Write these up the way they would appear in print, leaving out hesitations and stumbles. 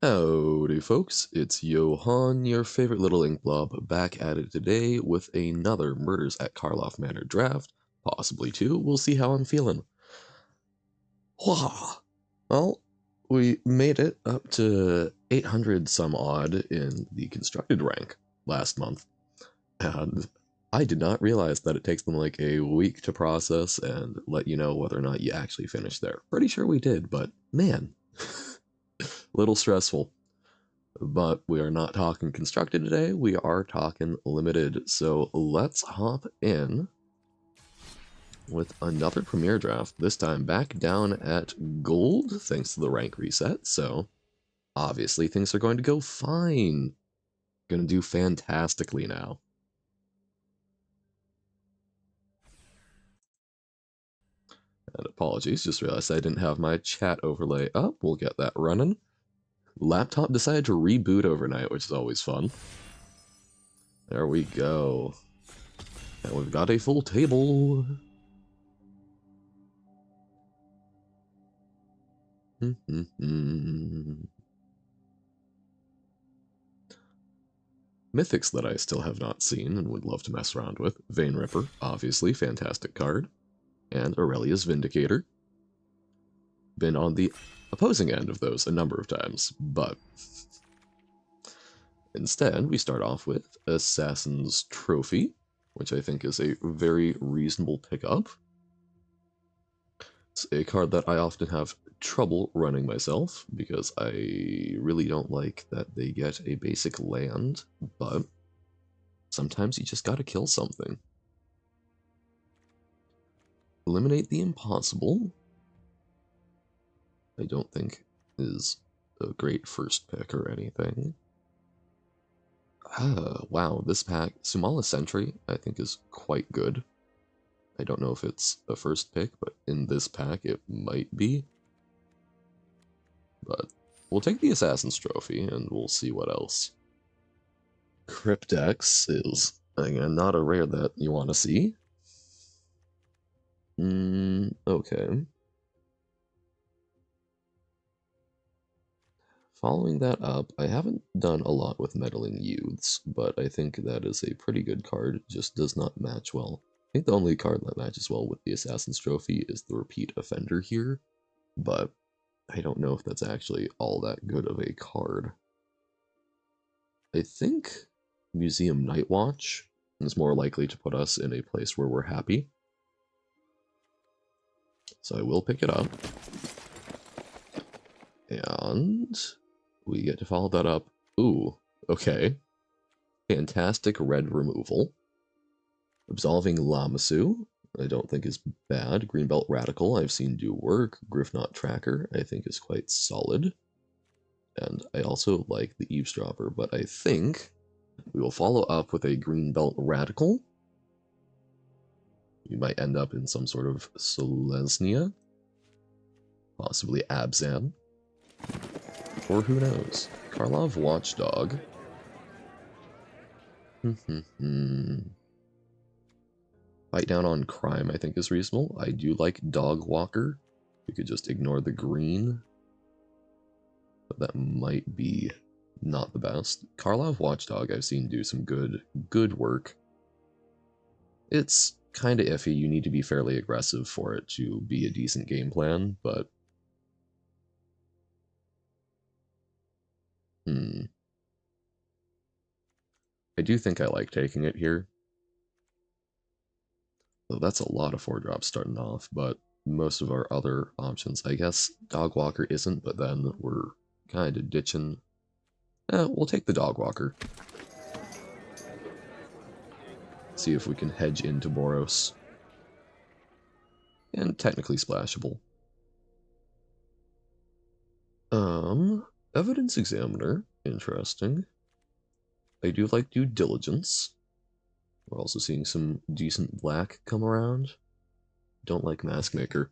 Howdy folks, it's Johan, your favorite little ink blob, back at it today with another Murders at Karlov Manor draft, possibly two, we'll see how I'm feeling. Wah! Well, we made it up to 800 some odd in the constructed rank last month, and I did not realize that it takes them like a week to process and let you know whether or not you actually finished there. Pretty sure we did, but man, little stressful. But we are not talking constructed today, we are talking limited. So let's hop in with another premiere draft, this time back down at gold, thanks to the rank reset. So obviously things are going to go fine. Gonna do fantastically now. And apologies, just realized I didn't have my chat overlay up. We'll get that running. Laptop decided to reboot overnight, which is always fun. There we go. And we've got a full table. Mythics that I still have not seen and would love to mess around with. Vein Ripper, obviously, fantastic card. And Aurelia's Vindicator. Been on the opposing end of those a number of times, but instead we start off with Assassin's Trophy, which I think is a very reasonable pickup. It's a card that I often have trouble running myself, because I really don't like that they get a basic land, but sometimes you just gotta kill something. Eliminate the Impossible, I don't think is a great first pick or anything. Wow, this pack, Sumala Sentry, I think is quite good. I don't know if it's a first pick, but in this pack it might be. But we'll take the Assassin's Trophy, and we'll see what else. Cryptex is, again, not a rare that you want to see. Okay. Following that up, I haven't done a lot with Meddling Youths, but I think that is a pretty good card. It just does not match well. I think the only card that matches well with the Assassin's Trophy is the Repeat Offender here, but I don't know if that's actually all that good of a card. I think Museum Nightwatch is more likely to put us in a place where we're happy. So I will pick it up. And we get to follow that up. Ooh, okay. Fantastic red removal. Absolving Lamasu, I don't think is bad. Greenbelt Radical, I've seen do work. Griffknot Tracker, I think is quite solid. And I also like the Eavesdropper, but I think we will follow up with a Greenbelt Radical. You might end up in some sort of Selesnya, possibly Abzan, or who knows, Karlov Watchdog. Fight down on crime, I think, is reasonable. I do like Dog Walker. You could just ignore the green, but that might be not the best. Karlov Watchdog I've seen do some good work. It's kind of iffy. You need to be fairly aggressive for it to be a decent game plan, but I do think I like taking it here. So that's a lot of 4-drops starting off, but most of our other options, I guess Dog Walker isn't, but then we're kind of ditching. We'll take the Dog Walker. See if we can hedge into Boros. And technically splashable. Evidence Examiner, interesting. I do like Due Diligence. We're also seeing some decent black come around. Don't like Mask Maker.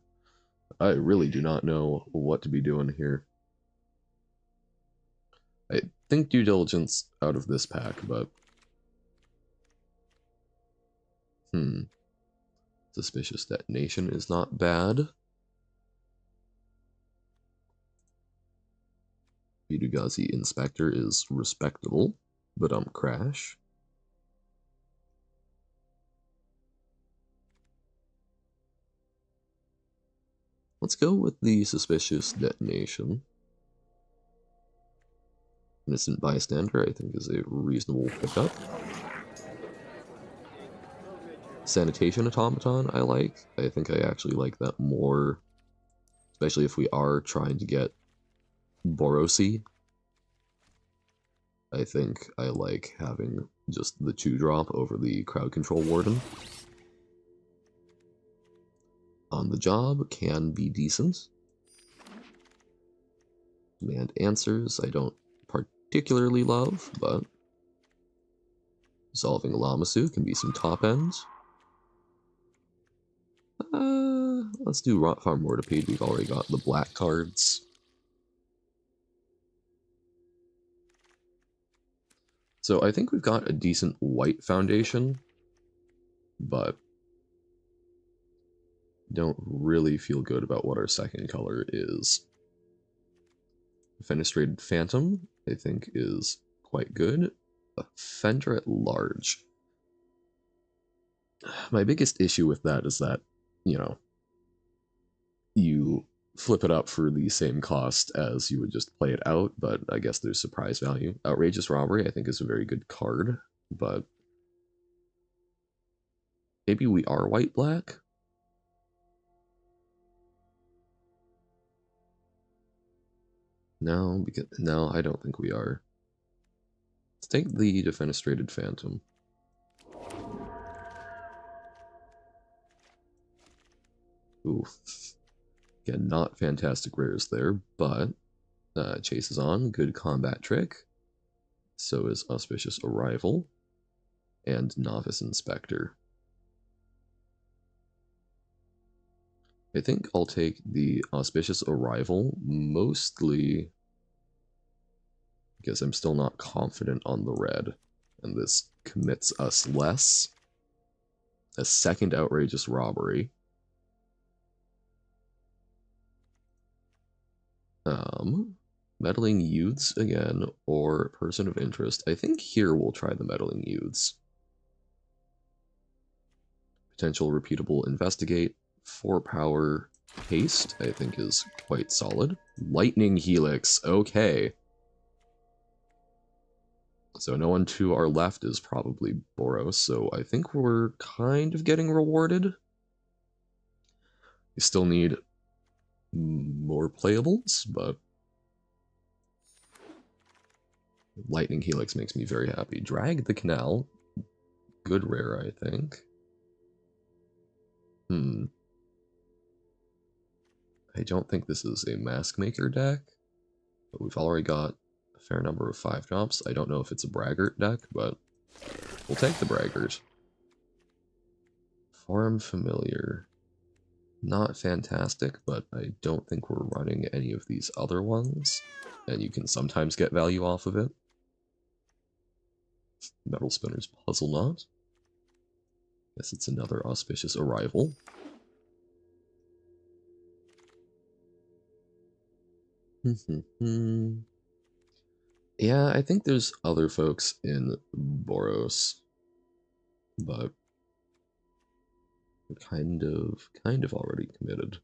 I really do not know what to be doing here. I think Due Diligence out of this pack, but Suspicious Detonation is not bad. Vidugazi Inspector is respectable, but crash. Let's go with the Suspicious Detonation. Innocent Bystander, I think, is a reasonable pickup. Sanitation Automaton, I like. I think I actually like that more, especially if we are trying to get Borosy. I think I like having just the 2-drop over the Crowd Control Warden. On the Job can be decent. Demand Answers I don't particularly love, but Solving Lamasu can be some top end. Let's do Rot Farm Mortipede. We've already got the black cards. So I think we've got a decent white foundation, but don't really feel good about what our second color is. Fenestrated Phantom, I think, is quite good. Offender at Large. My biggest issue with that is that, you know, you flip it up for the same cost as you would just play it out, but I guess there's surprise value. Outrageous Robbery, I think, is a very good card, but maybe we are white-black? No, I don't think we are. Let's take the Defenestrated Phantom. Ooh. Again, not fantastic rares there, but Chase is on. Good combat trick. So is Auspicious Arrival. And Novice Inspector. I think I'll take the Auspicious Arrival, mostly because I'm still not confident on the red, and this commits us less. A second Outrageous Robbery. Meddling Youths again, or Person of Interest. I think here we'll try the Meddling Youths. Potential Repeatable Investigate. 4 power haste, I think, is quite solid. Lightning Helix, okay. So no one to our left is probably Boros, so I think we're kind of getting rewarded. We still need more playables, but Lightning Helix makes me very happy. Drag the Canal, good rare, I think. I don't think this is a Mask Maker deck, but we've already got a fair number of 5-drops. I don't know if it's a Braggart deck, but we'll take the Braggart. Farm Familiar. Not fantastic, but I don't think we're running any of these other ones, and you can sometimes get value off of it. Metal Spinner's Puzzle Knot. Guess it's another Auspicious Arrival. Yeah, I think there's other folks in Boros, but we're kind of already committed.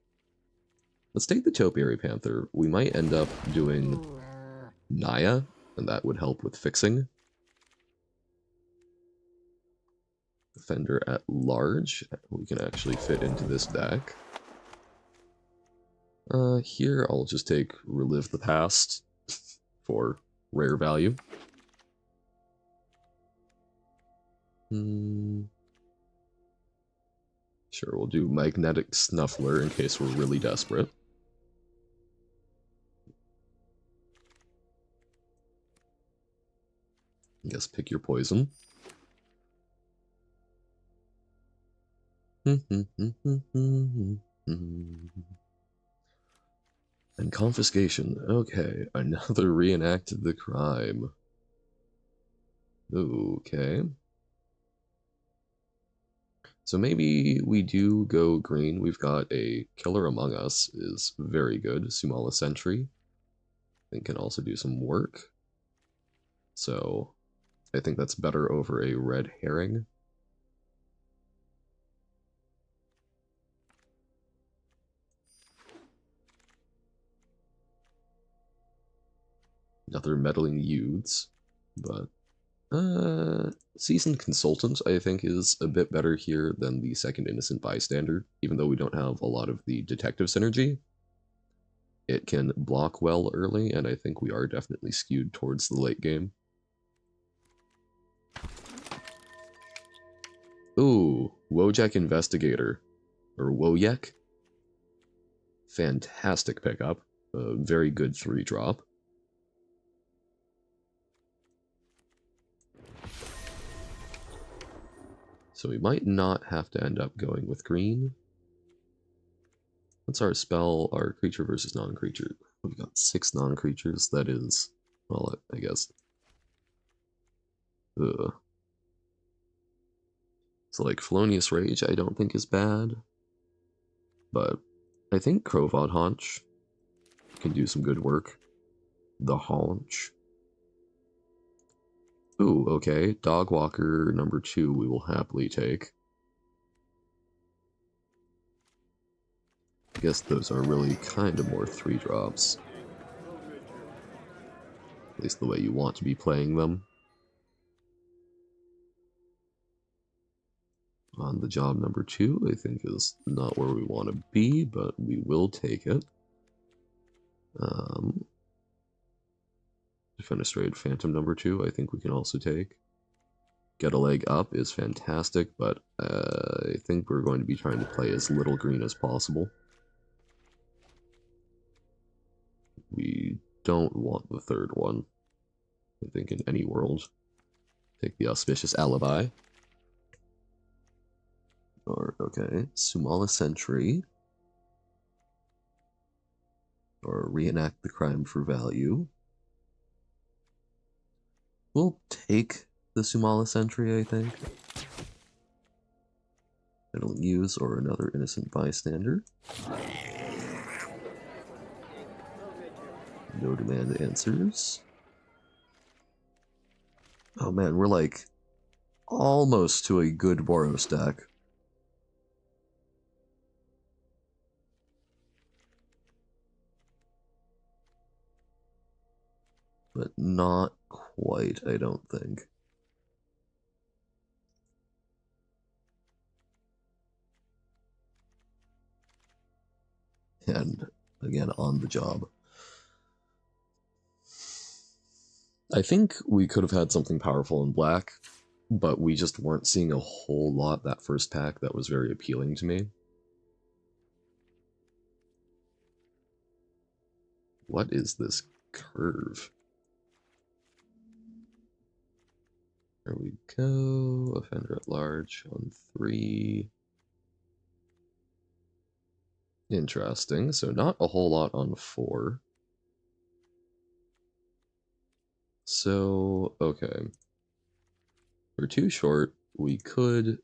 Let's take the Topiary Panther. We might end up doing Naya, and that would help with fixing. Offender at Large. We can actually fit into this deck. Here I'll just take Relive the Past for rare value. Sure, we'll do Magnetic Snuffler in case we're really desperate. I guess pick your poison. And confiscation. Okay, another reenact the crime. Okay. So maybe we do go green. We've got a Killer Among Us is very good. Sumala Sentry. think can also do some work. So I think that's better over a red herring. Another meddling youths, but seasoned consultant I think is a bit better here than the second innocent bystander, even though we don't have a lot of the detective synergy. It can block well early, and I think we are definitely skewed towards the late game. Ooh, Wojek Investigator, or Wojek. Fantastic pickup. A very good 3-drop. So we might not have to end up going with green. What's our spell? Our creature versus non-creature. We've got 6 non-creatures. That is, well, I guess. Ugh. So like Felonious Rage I don't think is bad. But I think Krovod Haunch can do some good work. The Haunch. Ooh, okay. Dogwalker number 2 we will happily take. I guess those are really kind of more 3-drops. At least the way you want to be playing them. On the job number 2, I think is not where we want to be, but we will take it. Defenestrated Phantom number 2, I think we can also take. Get a leg up is fantastic, but I think we're going to be trying to play as little green as possible. We don't want the third one, I think, in any world. Take the Auspicious Alibi. Or, okay, Sumala Sentry. Or Reenact the Crime for Value. We'll take the Sumala Sentry, I think. It'll use or another innocent bystander. No demand answers. Oh man, we're like almost to a good Boros deck. But not quite, I don't think. And again, on the job. I think we could have had something powerful in black, but we just weren't seeing a whole lot that first pack that was very appealing to me. What is this curve? There we go. Offender at large on 3. Interesting. So not a whole lot on 4. So, okay. We're too short. We could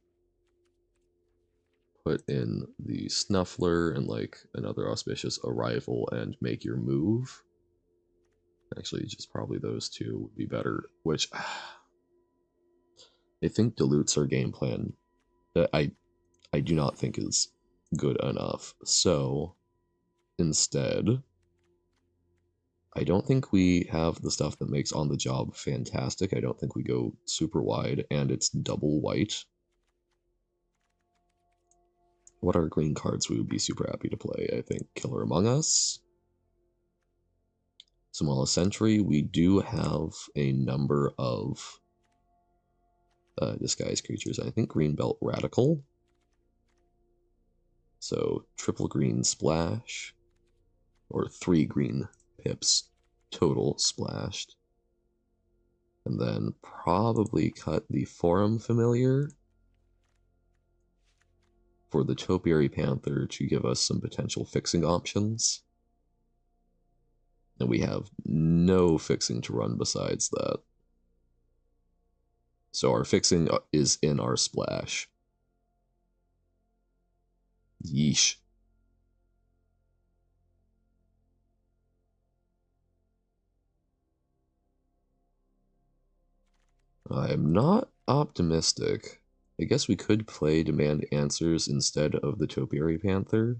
put in the Snuffler and like another Auspicious Arrival and make your move. Actually, just probably those 2 would be better, which I think dilutes our game plan that I do not think is good enough. So instead, I don't think we have the stuff that makes On the Job fantastic. I don't think we go super wide, and it's double white. What are green cards we would be super happy to play? I think Killer Among Us. Sumala Sentry. We do have a number of disguised creatures. I think Greenbelt Radical. So triple green splash. Or 3 green pips total splashed. And then probably cut the Forum Familiar for the Topiary Panther to give us some potential fixing options. And we have no fixing to run besides that. So our fixing is in our splash. Yeesh. I'm not optimistic. I guess we could play Demand Answers instead of the Topiary Panther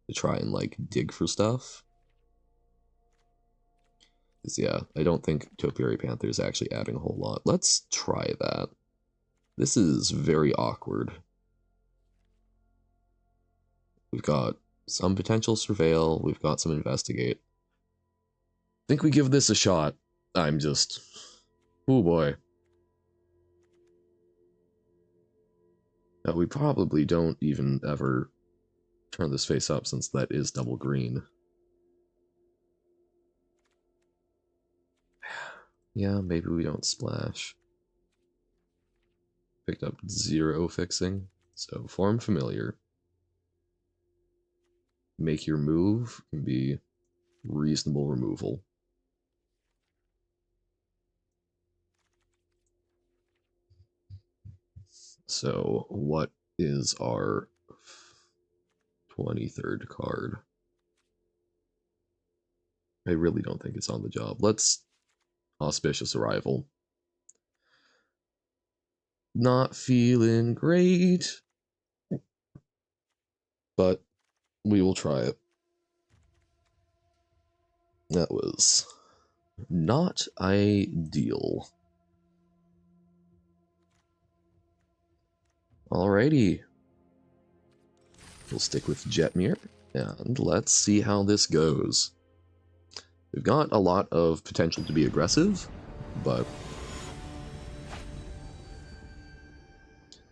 to try and, like, dig for stuff. Because, yeah, I don't think Topiary Panther is actually adding a whole lot. Let's try that. This is very awkward. We've got some potential Surveil, we've got some Investigate. I think we give this a shot. I'm just... oh boy. We probably don't even ever turn this face up since that is double green. Yeah, maybe we don't splash. Picked up 0 fixing, so form familiar. Make your move can be reasonable removal. So what is our 23rd card? I really don't think it's on the job. Let's Auspicious Arrival. Not feeling great, but we will try it. That was not ideal. Alrighty. We'll stick with Jetmir, and let's see how this goes. We've got a lot of potential to be aggressive, but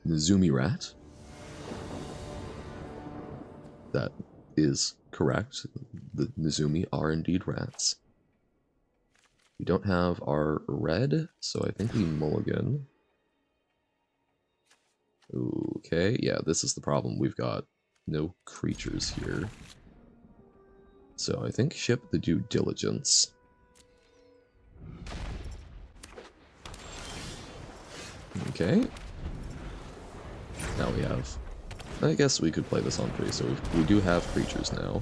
Nizumi Rat. That is correct. The Nizumi are indeed rats. We don't have our red, so I think we mulligan. Okay, yeah, this is the problem. We've got no creatures here. So I think ship the Due Diligence. Okay. Now we have... I guess we could play this on 3, so we do have creatures now.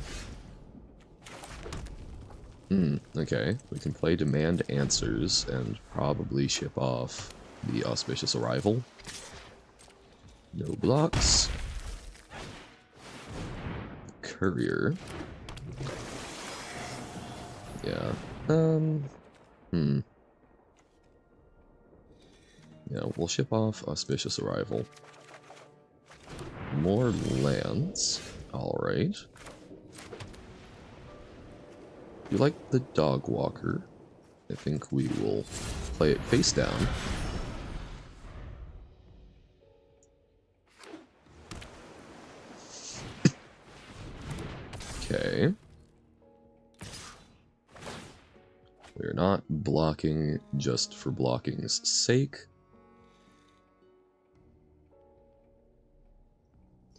Okay. We can play Demand Answers and probably ship off the Auspicious Arrival. No blocks. Courier. Yeah. Yeah, we'll ship off Auspicious Arrival. More lands. Alright. You like the Dog Walker. I think we will play it face down. Okay. We're not blocking just for blocking's sake.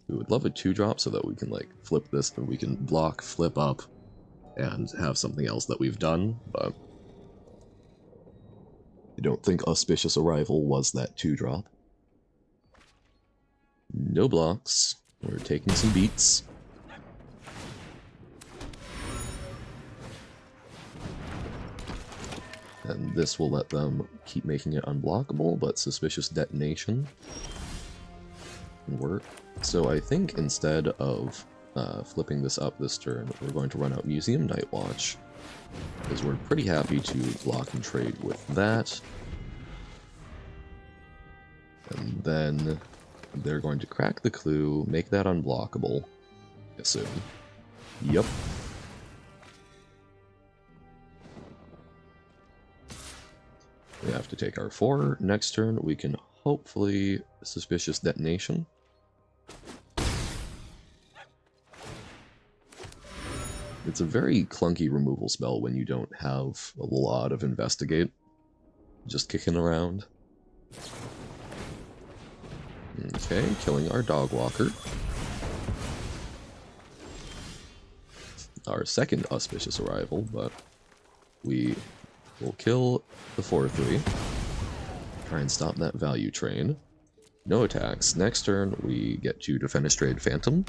We would love a 2-drop so that we can, like, flip this and we can block, flip up, and have something else that we've done, but I don't think Auspicious Arrival was that 2-drop. No blocks. We're taking some beats. And this will let them keep making it unblockable, but Suspicious Detonation can work. So I think instead of flipping this up this turn, we're going to run out Museum Night Watch, because we're pretty happy to block and trade with that. And then they're going to crack the clue, make that unblockable, I assume. Yep. We have to take our 4. Next turn, we can hopefully Suspicious Detonation. It's a very clunky removal spell when you don't have a lot of Investigate just kicking around. Okay, killing our Dog Walker. Our second Auspicious Arrival, but we will kill the 4/3. Try and stop that value train. No attacks. Next turn, we get to Defenestrate Phantom.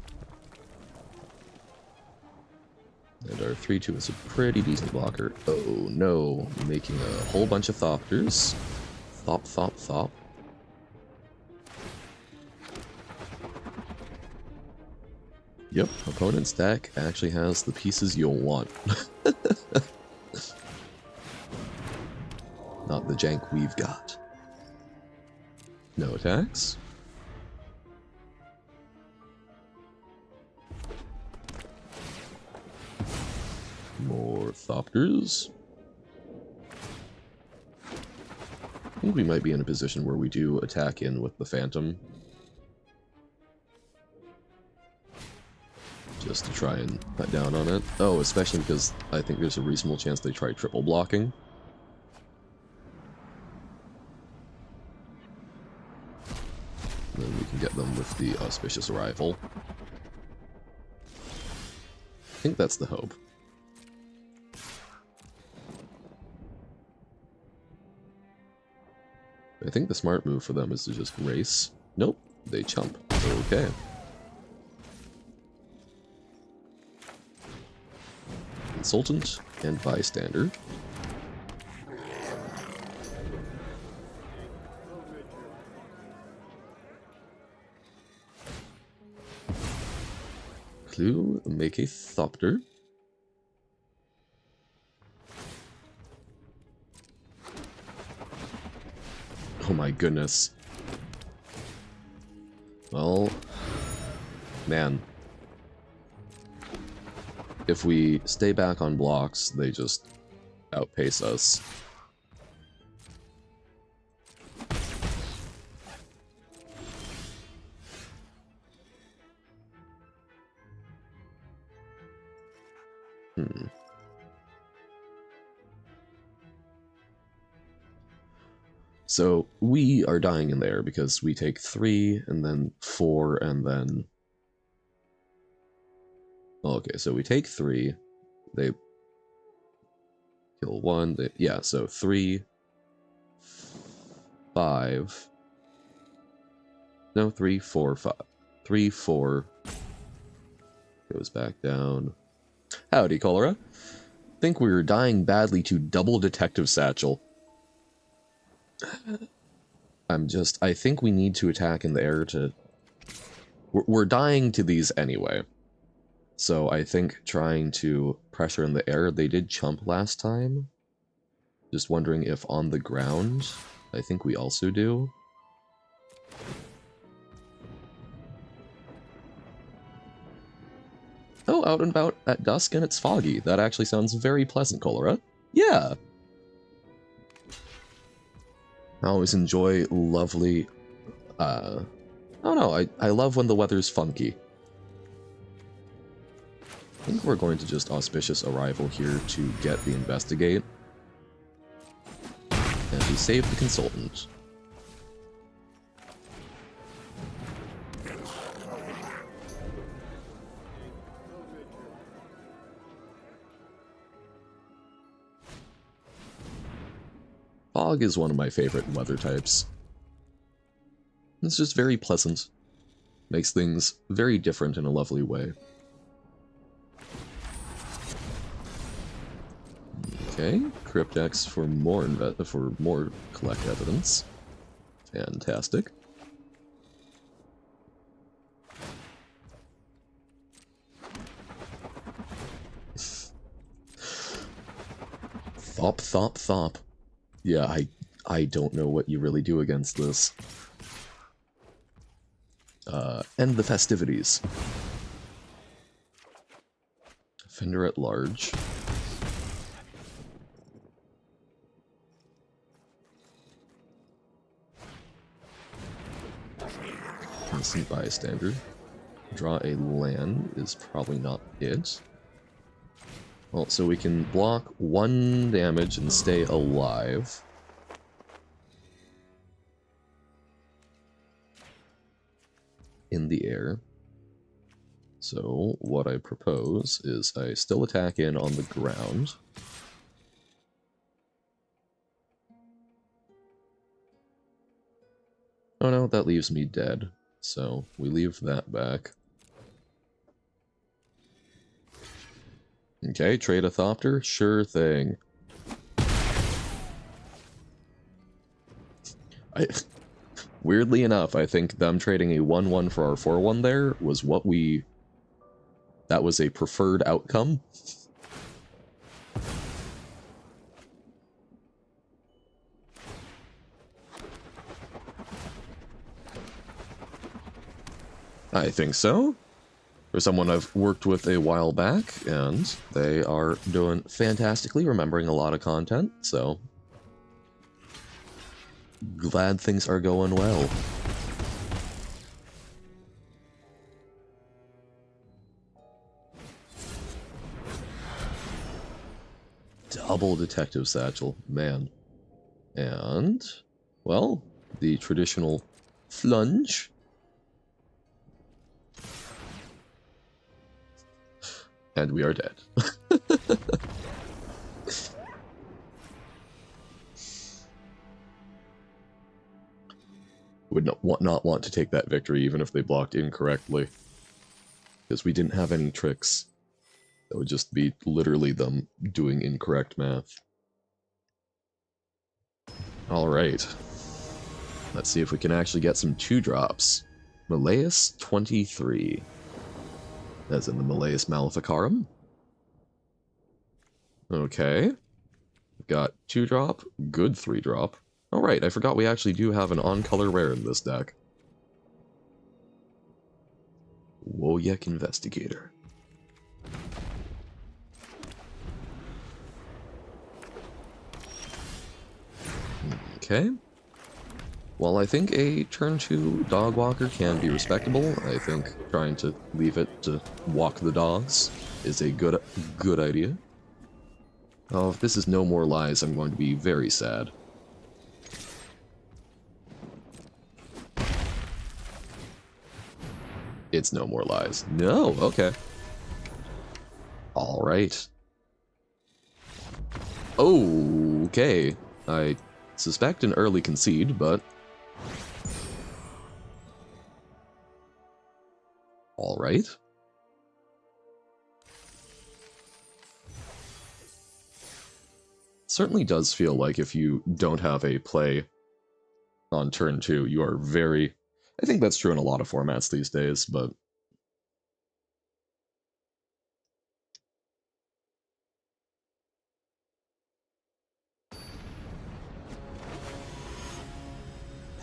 And our 3/2 is a pretty decent blocker. Oh no, making a whole bunch of Thopters. Thop, thop, thop. Yep, opponent's deck actually has the pieces you'll want. Not the jank we've got. No attacks. More Thopters. I think we might be in a position where we do attack in with the Phantom. Just to try and cut down on it. Oh, especially because I think there's a reasonable chance they try triple blocking. Then we can get them with the Auspicious Arrival. I think that's the hope. I think the smart move for them is to just race. Nope, they chump. Okay. Consultant and Bystander. Clue, make a Thopter. Oh my goodness. Well, man. If we stay back on blocks, they just outpace us. So we are dying in there because we take 3 and then 4 and then... Okay, so we take 3, they kill 1, yeah, so 3, 5, no, 3, 4, 5, 3, 4, goes back down. Howdy, Cholera. Think we were dying badly to double Detective Satchel. I think we need to attack in the air to... We're dying to these anyway. So I think trying to pressure in the air, they did chump last time. Just wondering if on the ground, I think we also do. Oh, out and about at dusk and it's foggy. That actually sounds very pleasant, Cholera. Yeah! I always enjoy lovely... oh no, I love when the weather's funky. I think we're going to just Auspicious Arrival here to get the Investigate. And we save the Consultant. Fog is one of my favorite weather types. It's just very pleasant. Makes things very different in a lovely way. Okay, Cryptex for more collect evidence. Fantastic. Thop, thop, thop. Yeah, I don't know what you really do against this. End the festivities. Offender at large. Innocent bystander. Draw a land is probably not it. Well, so we can block 1 damage and stay alive. In the air. So what I propose is I still attack in on the ground. Oh no, that leaves me dead. So we leave that back. Okay, trade a Thopter? Sure thing. I weirdly enough, I think them trading a 1-1 for our 4-1 there was what we... That was a preferred outcome. I think so. For someone I've worked with a while back, and they are doing fantastically, remembering a lot of content, so... Glad things are going well. Double detective satchel, man. And, well, the traditional flunge. And we are dead. Would not want to take that victory even if they blocked incorrectly. Because we didn't have any tricks. That would just be literally them doing incorrect math. Alright. Let's see if we can actually get some 2-drops. Malleus 23. As in the Malleus Maleficarum. Okay. We've got 2-drop, good 3-drop. Alright, I forgot we actually do have an on-color rare in this deck. Woyek Investigator. Okay. Well, I think a turn 2 dog walker can be respectable. I think trying to leave it to walk the dogs is a good idea. Oh, if this is No More Lies, I'm going to be very sad. It's No More Lies. No, okay. Alright. Okay. I suspect an early concede, but... Alright. Certainly does feel like if you don't have a play on turn 2, you are very... I think that's true in a lot of formats these days, but...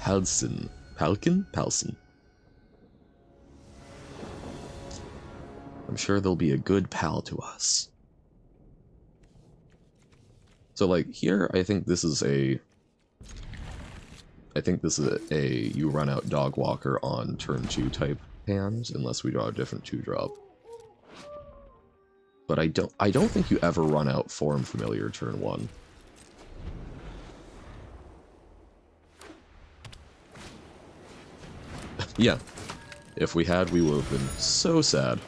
Palsen. Palkin? Palsen. I'm sure they'll be a good pal to us. So, like, here, I think this is a... you run out Dog Walker on turn 2 type hand, unless we draw a different 2-drop. But I don't think you ever run out Form Familiar turn 1. Yeah. If we had, we would have been so sad.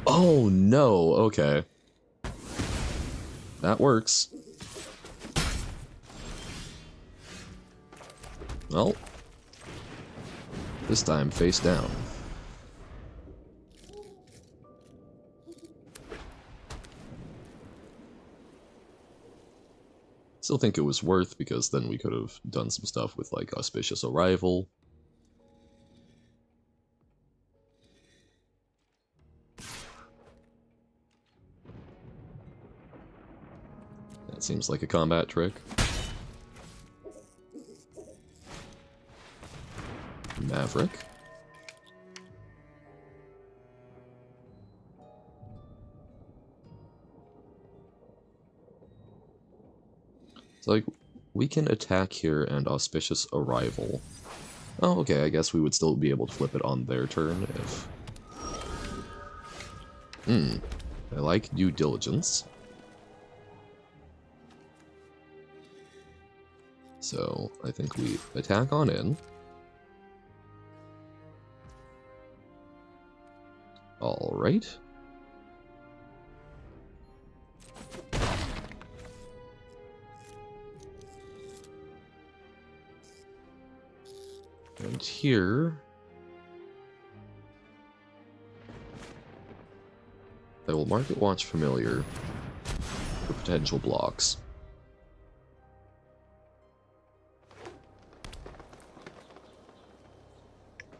Oh no, okay. That works. Well, this time face down. Still think it was worth, because then we could have done some stuff with, like, Auspicious Arrival. That seems like a combat trick. Maverick. It's like, we can attack here and Auspicious Arrival. Oh, okay, I guess we would still be able to flip it on their turn if... I like Due Diligence. So, I think we attack on in. Alright. And here, I will market watch familiar for potential blocks.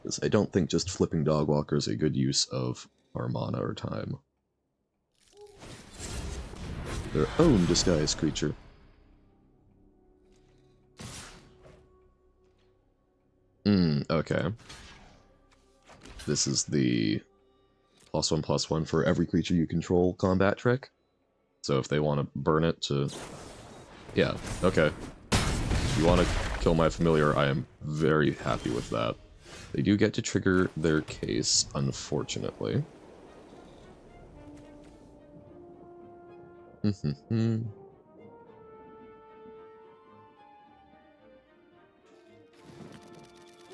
Because I don't think just flipping Dogwalker is a good use of our mana or time. Their own disguised creature. Okay. This is the +1/+1 for every creature you control combat trick. So if they want to burn it to... Yeah, okay. If you want to kill my familiar, I am very happy with that. They do get to trigger their case, unfortunately.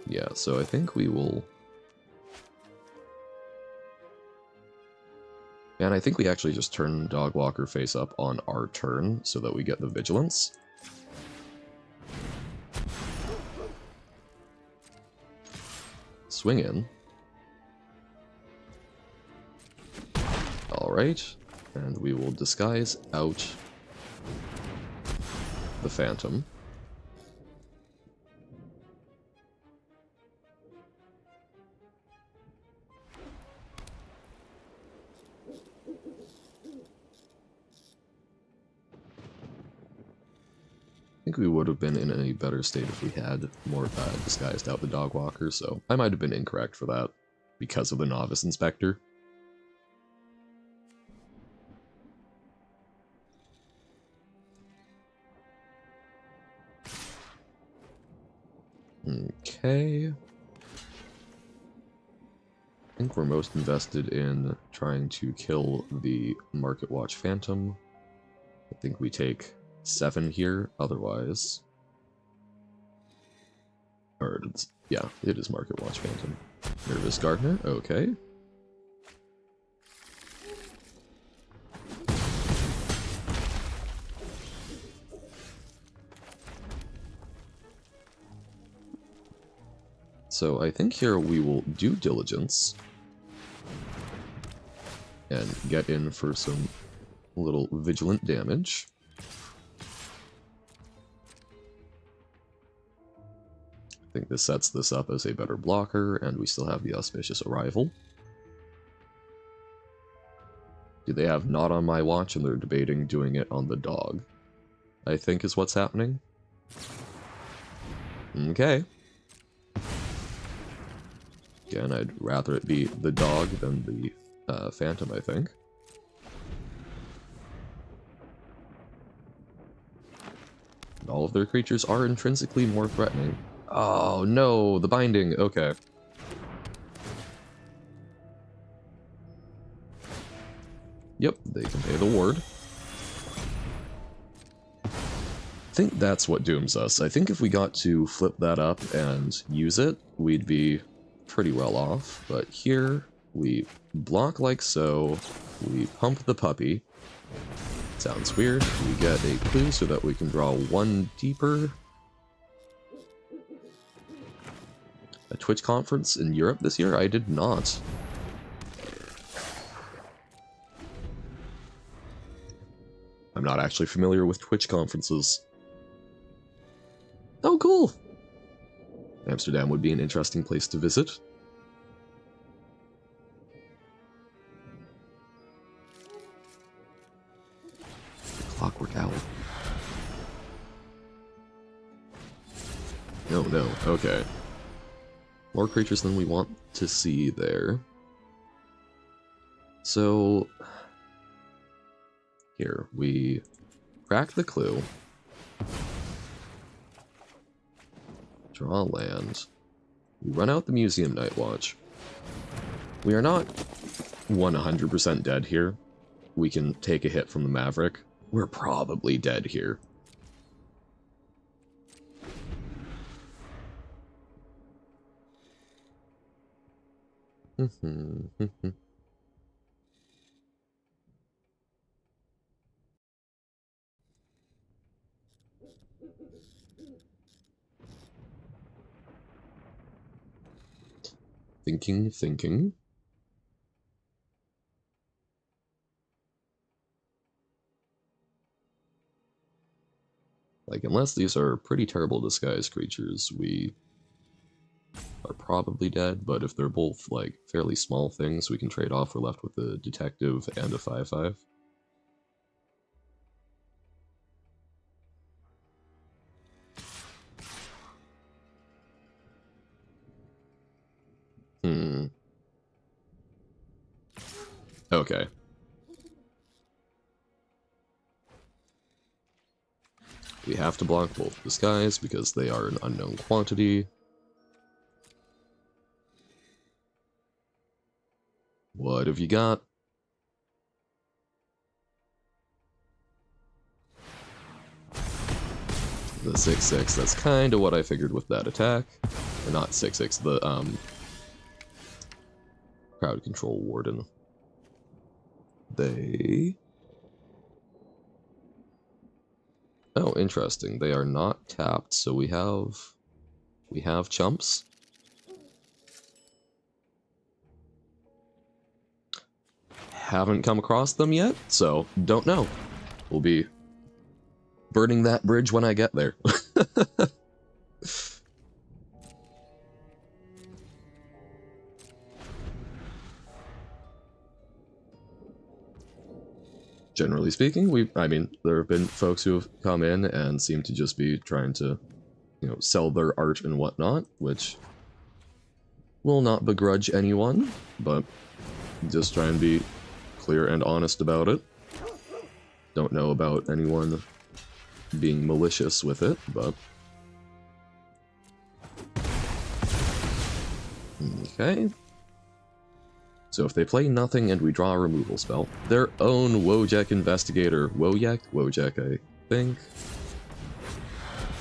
Yeah, so I think we will... And I think we actually just turn Dogwalker face up on our turn so that we get the Vigilance. Swing in. Alright, and we will disguise out the Phantom. I think we would have been in a better state if we had more disguised out the Dogwalker, so I might have been incorrect for that because of the Novice Inspector. Okay. I think we're most invested in trying to kill the Market Watch Phantom. I think we take 7 here, otherwise... Or, yeah, it is Market Watch Phantom. Nervous Gardener, okay. So I think here we will do Diligence and get in for some little vigilant damage. I think this sets this up as a better blocker, and we still have the Auspicious Arrival. Do they have Not on My Watch, and they're debating doing it on the dog? I think is what's happening. Okay. Again, I'd rather it be the dog than the Phantom, I think. And all of their creatures are intrinsically more threatening. Oh no, the binding, okay. Yep, they can pay the ward. I think that's what dooms us. I think if we got to flip that up and use it, we'd be pretty well off. But here, we block like so, we pump the puppy. Sounds weird. We get a clue so that we can draw 1 deeper. A Twitch conference in Europe this year? I did not. I'm not actually familiar with Twitch conferences. Oh, cool! Amsterdam would be an interesting place to visit. The Clockwork Owl. No, no, okay. More creatures than we want to see there. So... Here, we crack the clue. Draw land. We run out the Museum Night Watch. We are not 100% dead here. We can take a hit from the Maverick. We're probably dead here. Thinking. Like, unless these are pretty terrible disguise creatures, we are probably dead, but if they're both, like, fairly small things, we can trade off. We're left with a detective and a 5/5. Okay. We have to block both disguise because they are an unknown quantity. What have you got? The 6/6, that's kind of what I figured with that attack. Or not 6/6, the, crowd control warden. They... Oh, interesting. They are not tapped, so we have chumps. Haven't come across them yet, so don't know. We'll be burning that bridge when I get there. Generally speaking, I mean, there have been folks who have come in and seem to just be trying to, you know, sell their art and whatnot, which will not begrudge anyone, but just try and be clear and honest about it. Don't know about anyone being malicious with it, but... Okay. So if they play nothing and we draw a removal spell, their own Wojek Investigator, Wojek, I think.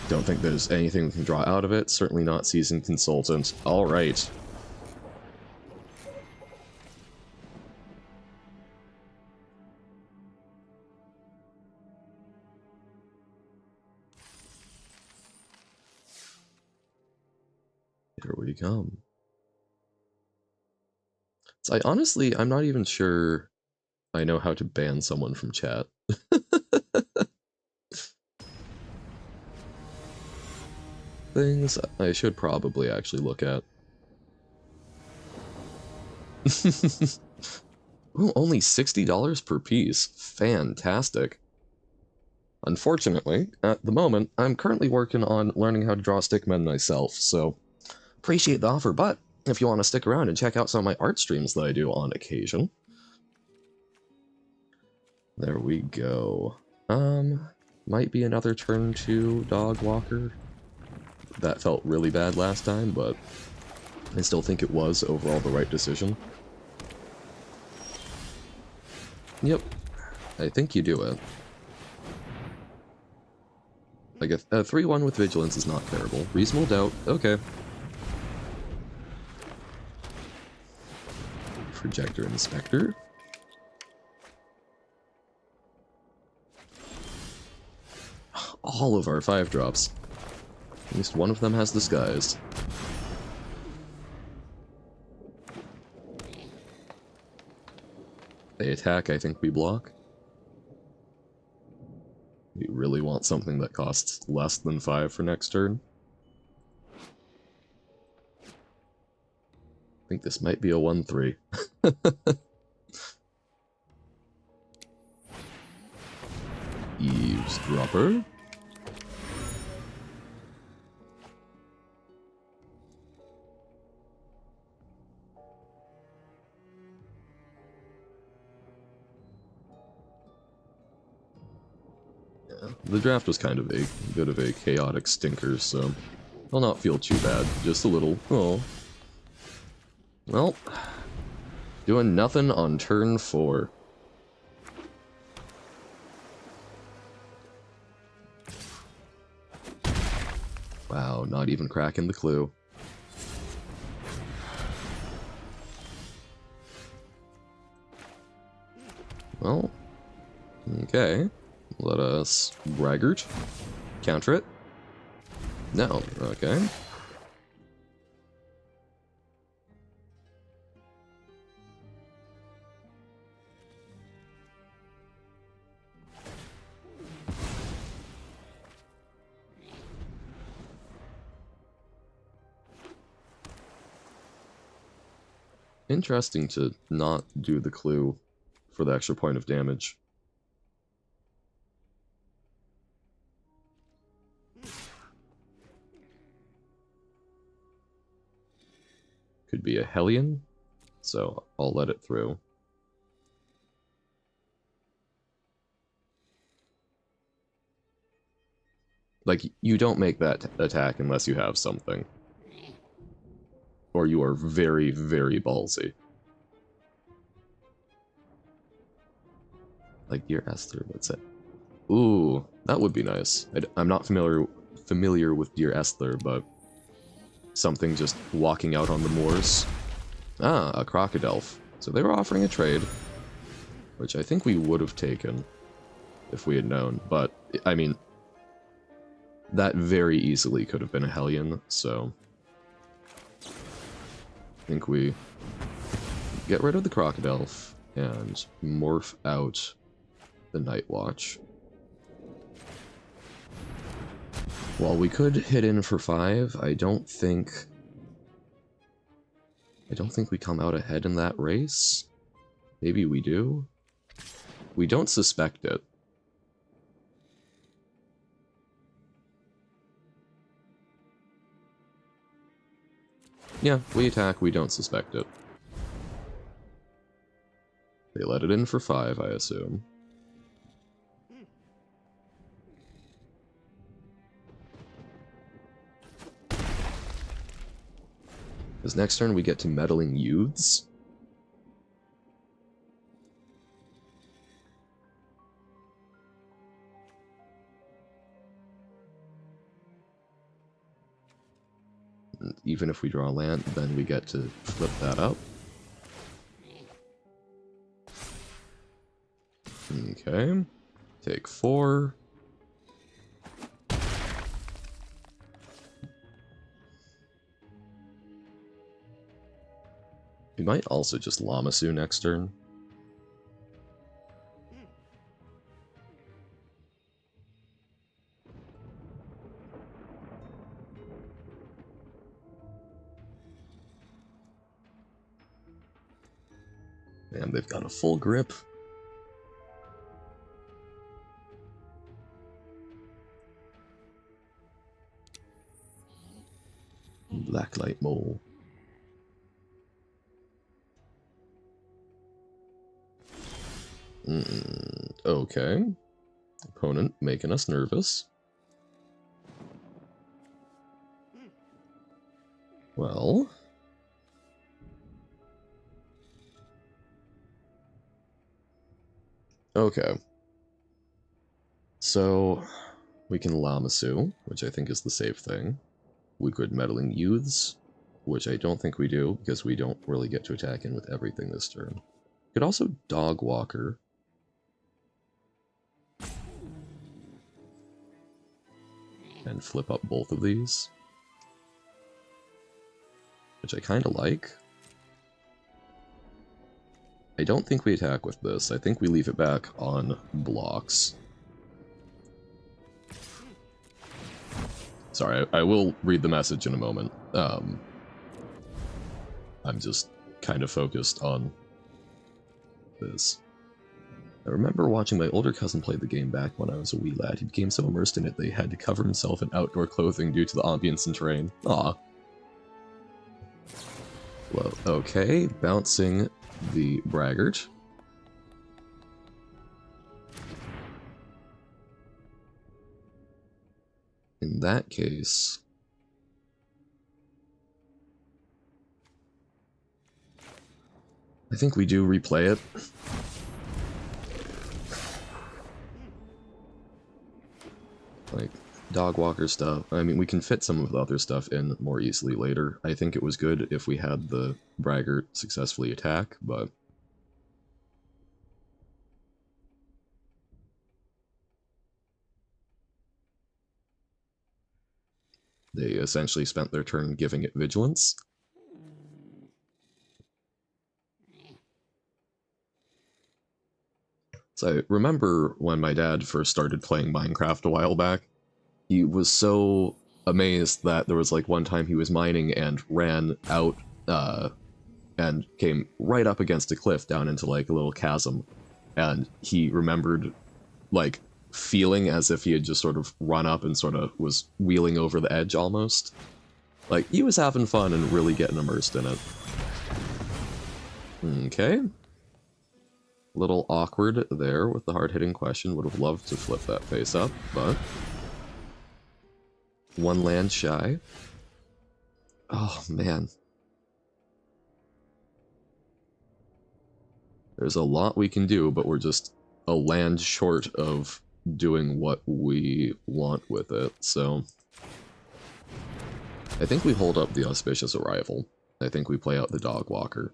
Don't think there's anything we can draw out of it, certainly not Seasoned Consultant. Alright. Here we come. So I'm not even sure I know how to ban someone from chat. Things I should probably actually look at. Ooh, only $60 per piece. Fantastic. Unfortunately, at the moment, I'm currently working on learning how to draw stickmen myself, so appreciate the offer, but if you want to stick around and check out some of my art streams that I do on occasion. There we go. Might be another turn 2 dog walker. That felt really bad last time, but I still think it was overall the right decision. Yep, I think you do it. Like, a 3/1 with Vigilance is not terrible. Reasonable Doubt, okay. Projector Inspector. All of our 5-drops. At least one of them has Disguise. They attack, I think we block. We really want something that costs less than 5 for next turn. I think this might be a 1/3. Eavesdropper. The draft was kind of a bit of a chaotic stinker, so I'll not feel too bad. Just a little. Oh. Well, doing nothing on turn 4. Wow, not even cracking the clue. Well, okay. Let us braggart. Counter it. No, okay. interesting to not do the clue for the extra point of damage. Could be a Hellion, so I'll let it through. Like, you don't make that attack unless you have something. Or you are very, very ballsy. Like Dear Esther, what's it? Ooh, that would be nice. I'm not familiar with Dear Esther, but something just walking out on the moors. Ah, a crocodile. So they were offering a trade, which I think we would have taken if we had known, but, I mean, that very easily could have been a Hellion, so I think we get rid of the crocodile and morph out the Night Watch. While we could hit in for 5, I don't think we come out ahead in that race. Maybe we do. We don't suspect it. Yeah, we attack, we don't suspect it. They let it in for 5, I assume. Because next turn we get to Meddling Youths. And even if we draw land, then we get to flip that up. Okay. Take 4. We might also just Lamasu next turn. And they've got a full grip. Blacklight Mole. Okay. Opponent making us nervous. Well. Okay. So, we can Lamasu, which I think is the safe thing. We could Meddling Youths, which I don't think we do, because we don't really get to attack in with everything this turn. Could also Dog Walker. And flip up both of these. Which I kind of like. I don't think we attack with this. I think we leave it back on blocks. Sorry, I will read the message in a moment. I'm just kind of focused on this. I remember watching my older cousin play the game back when I was a wee lad. He became so immersed in it that he had to cover himself in outdoor clothing due to the ambience and terrain. Aw. Well, okay, bouncing the Braggart. In that case, I think we do replay it. Like, Dog Walker stuff. I mean, we can fit some of the other stuff in more easily later. I think it was good if we had the Braggart successfully attack, but they essentially spent their turn giving it vigilance. So I remember when my dad first started playing Minecraft a while back, he was so amazed that there was like one time he was mining and ran out and came right up against a cliff down into like a little chasm. And he remembered like feeling as if he had just sort of run up and sort of was wheeling over the edge almost. Like, he was having fun and really getting immersed in it. Okay. Little awkward there with the hard-hitting question. Would have loved to flip that face up, but... one land shy. Oh, man. There's a lot we can do, but we're just a land short of doing what we want with it, so... I think we hold up the Auspicious Arrival. I think we play out the Dog Walker.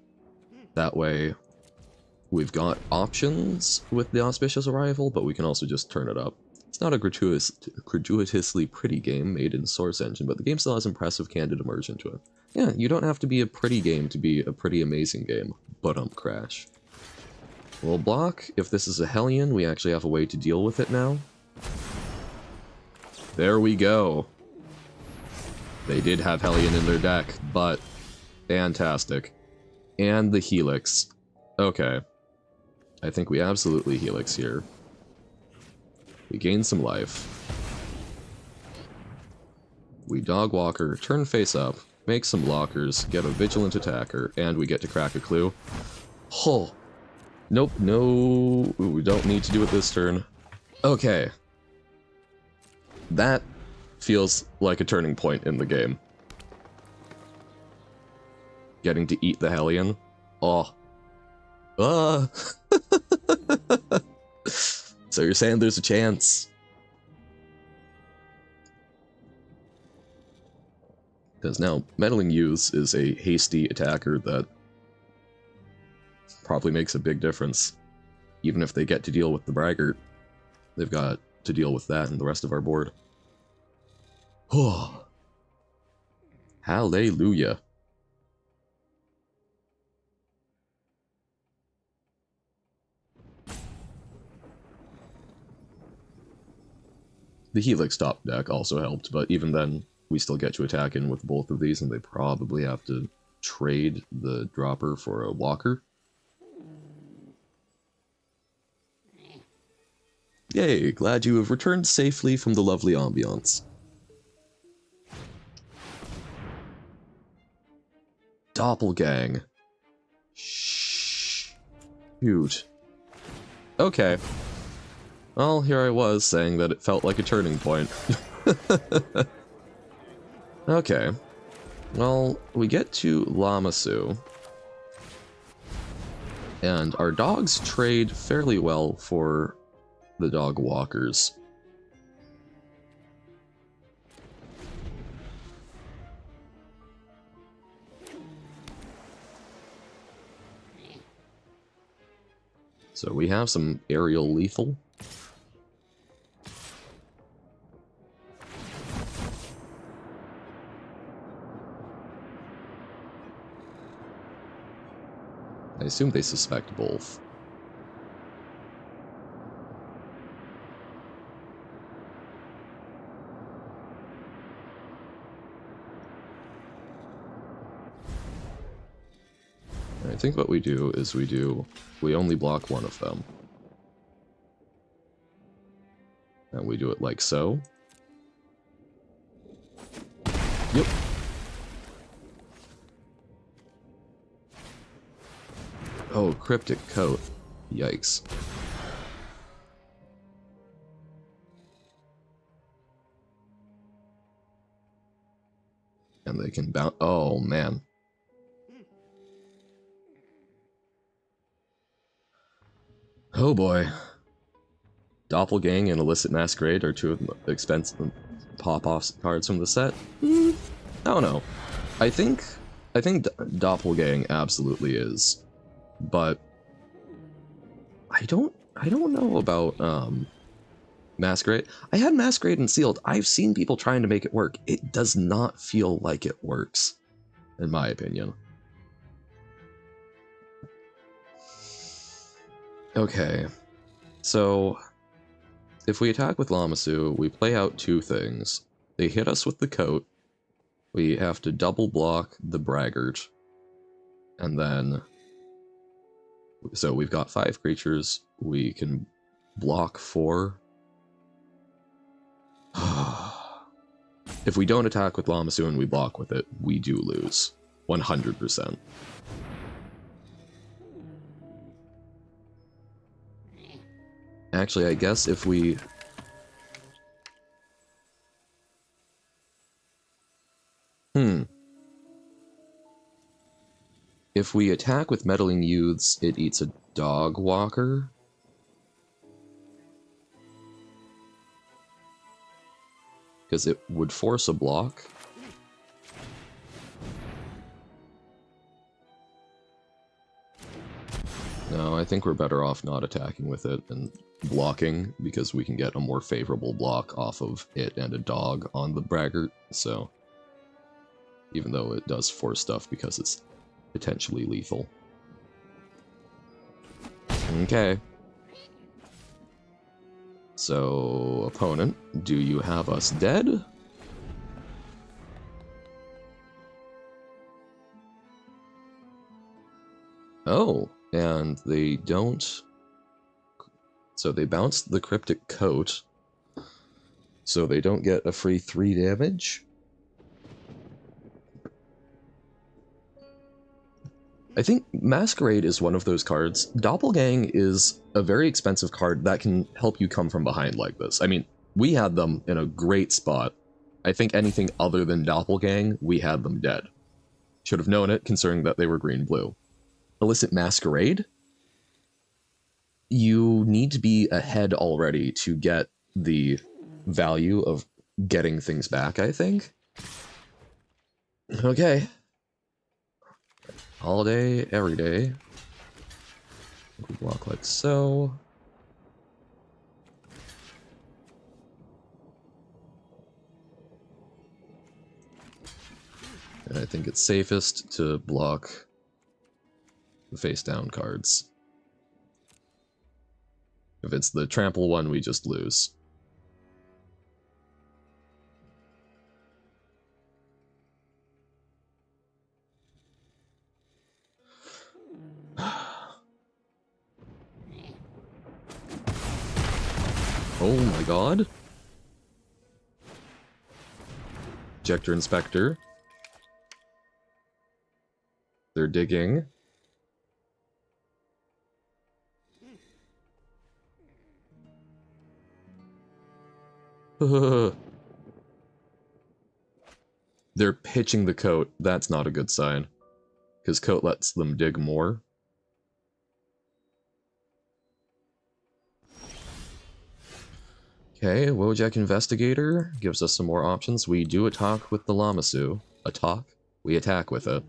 That way, we've got options with the Auspicious Arrival, but we can also just turn it up. It's not a gratuitously pretty game made in Source Engine, but the game still has impressive candid immersion to it. Yeah, you don't have to be a pretty game to be a pretty amazing game. Crash. We'll block. If this is a Hellion, we actually have a way to deal with it now. There we go. They did have Hellion in their deck, but fantastic. And the Helix. Okay. I think we absolutely Helix here. We gain some life. We Dog Walker, turn face up, make some blockers, get a Vigilant Attacker, and we get to crack a clue. Oh! Nope, no, we don't need to do it this turn. Okay. That feels like a turning point in the game. Getting to eat the Hellion. Oh. So you're saying there's a chance? Because now, Meddling Youths is a hasty attacker that probably makes a big difference. Even if they get to deal with the Braggart, they've got to deal with that and the rest of our board. Oh. Hallelujah. The Helix top deck also helped, but even then, we still get to attack in with both of these, and they probably have to trade the dropper for a walker. Yay, glad you have returned safely from the lovely ambiance. Doppelgang. Shoot. Okay. Well, here I was saying that it felt like a turning point. Okay. Well, we get to Lamassu. And our dogs trade fairly well for the dog walkers. So we have some aerial lethal. I assume they suspect both. I think what we do is we only block one of them. And we do it like so. Yep. Oh, Cryptic Coat. Yikes. And they can bounce. Oh, man. Oh boy. Doppelgang and Illicit Masquerade are two of the expensive pop-off cards from the set. I don't know. I think Doppelgang absolutely is. But I don't know about Masquerade. I had Masquerade and Sealed. I've seen people trying to make it work. It does not feel like it works, in my opinion. Okay, so if we attack with Lamassu, we play out two things. They hit us with the coat. We have to double block the Braggart. And then, so we've got 5 creatures. We can block 4. If we don't attack with Lammasu and we block with it, we do lose. 100%. Actually, I guess if we... If we attack with Meddling Youths, it eats a Dog Walker. Because it would force a block. No, I think we're better off not attacking with it and blocking, because we can get a more favorable block off of it and a dog on the braggart, so... Even though it does force stuff because it's potentially lethal. Okay. So, opponent, do you have us dead? Oh, and they don't... So they bounce the Cryptic Coat, so they don't get a free 3 damage. I think Masquerade is one of those cards. Doppelgang is a very expensive card that can help you come from behind like this. I mean, we had them in a great spot. I think anything other than Doppelgang, we had them dead. Should have known it, considering that they were green-blue. Illicit Masquerade? You need to be ahead already to get the value of getting things back, I think. Okay. All day, every day. We block like so. And I think it's safest to block the face down cards. If it's the trample one, we just lose. Oh my god. Ejector Inspector. They're digging. They're pitching the coat. That's not a good sign. Because coat lets them dig more. Okay, Wojak Investigator gives us some more options. We do attack with the Lammasu. Attack? We attack with it.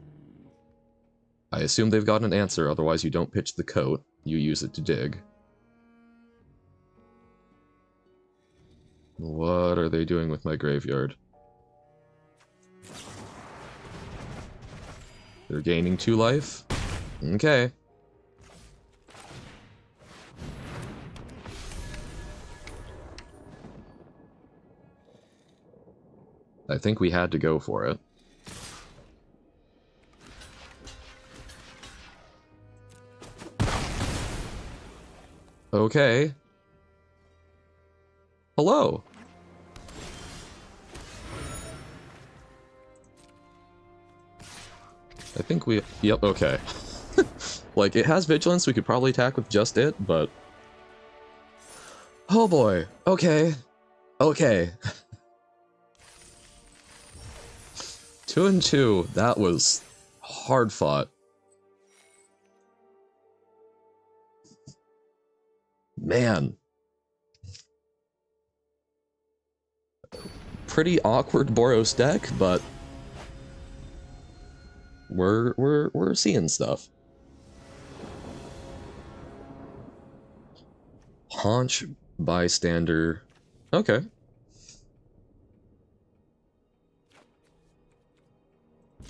I assume they've got an answer, otherwise you don't pitch the coat. You use it to dig. What are they doing with my graveyard? They're gaining 2 life? Okay. I think we had to go for it. Okay. Hello. I think we... Yep, okay. Like, it has vigilance, we could probably attack with just it, but... Oh boy. Okay. Okay. 2 and 2. That was hard fought. Man. Pretty awkward Boros deck, but we're seeing stuff. Haunch, bystander. Okay.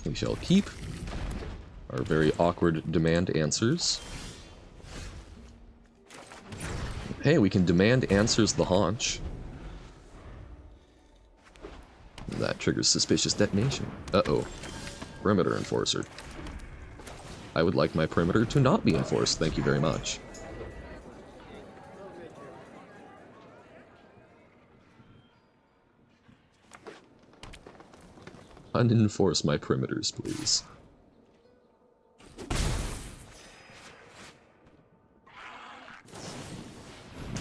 We shall keep our very awkward demand answers. Hey, we can demand answers the haunch. That triggers suspicious detonation. Uh-oh. Perimeter Enforcer. I would like my perimeter to not be enforced, thank you very much. Unenforce my perimeters, please.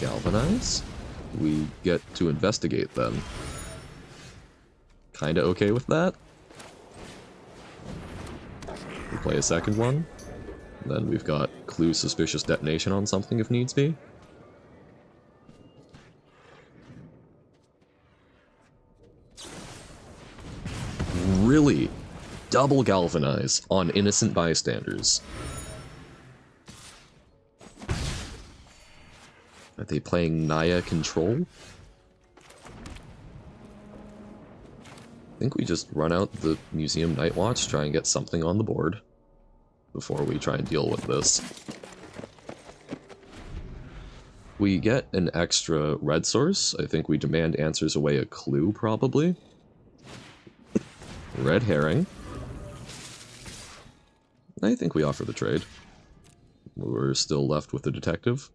Galvanize? We get to investigate then. Kinda okay with that. We play a second one. Then we've got clue suspicious detonation on something if needs be. Really? Double galvanize on innocent bystanders. Are they playing Naya Control? I think we just run out the Museum Night Watch, try and get something on the board before we try and deal with this. We get an extra red source. I think we demand answers away a clue, probably. Red herring. I think we offer the trade. We're still left with the detective.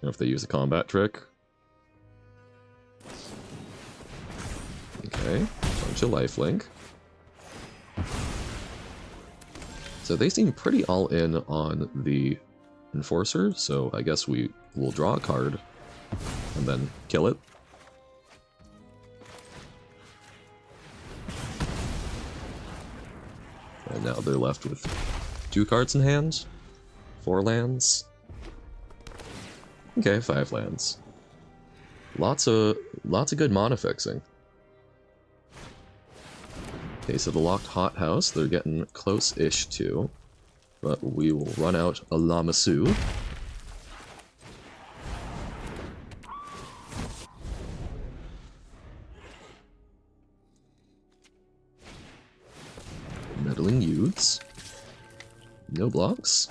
If they use a combat trick. Okay, bunch of lifelink. So they seem pretty all in on the enforcer, so I guess we will draw a card and then kill it. And now they're left with 2 cards in hand, 4 lands. Okay, 5 lands. Lots of good mana fixing. Okay, so the locked hothouse, they're getting close-ish to, but we will run out a Lamassu. Meddling youths. No blocks.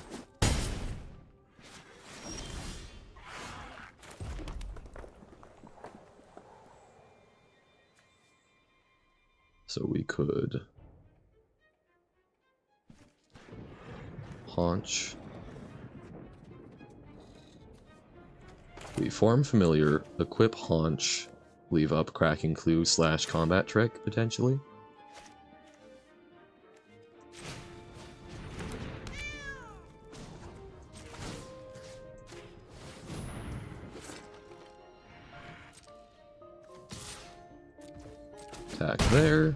So we could haunch. We form familiar, equip haunch, leave up cracking clue / combat trick, potentially. Attack there.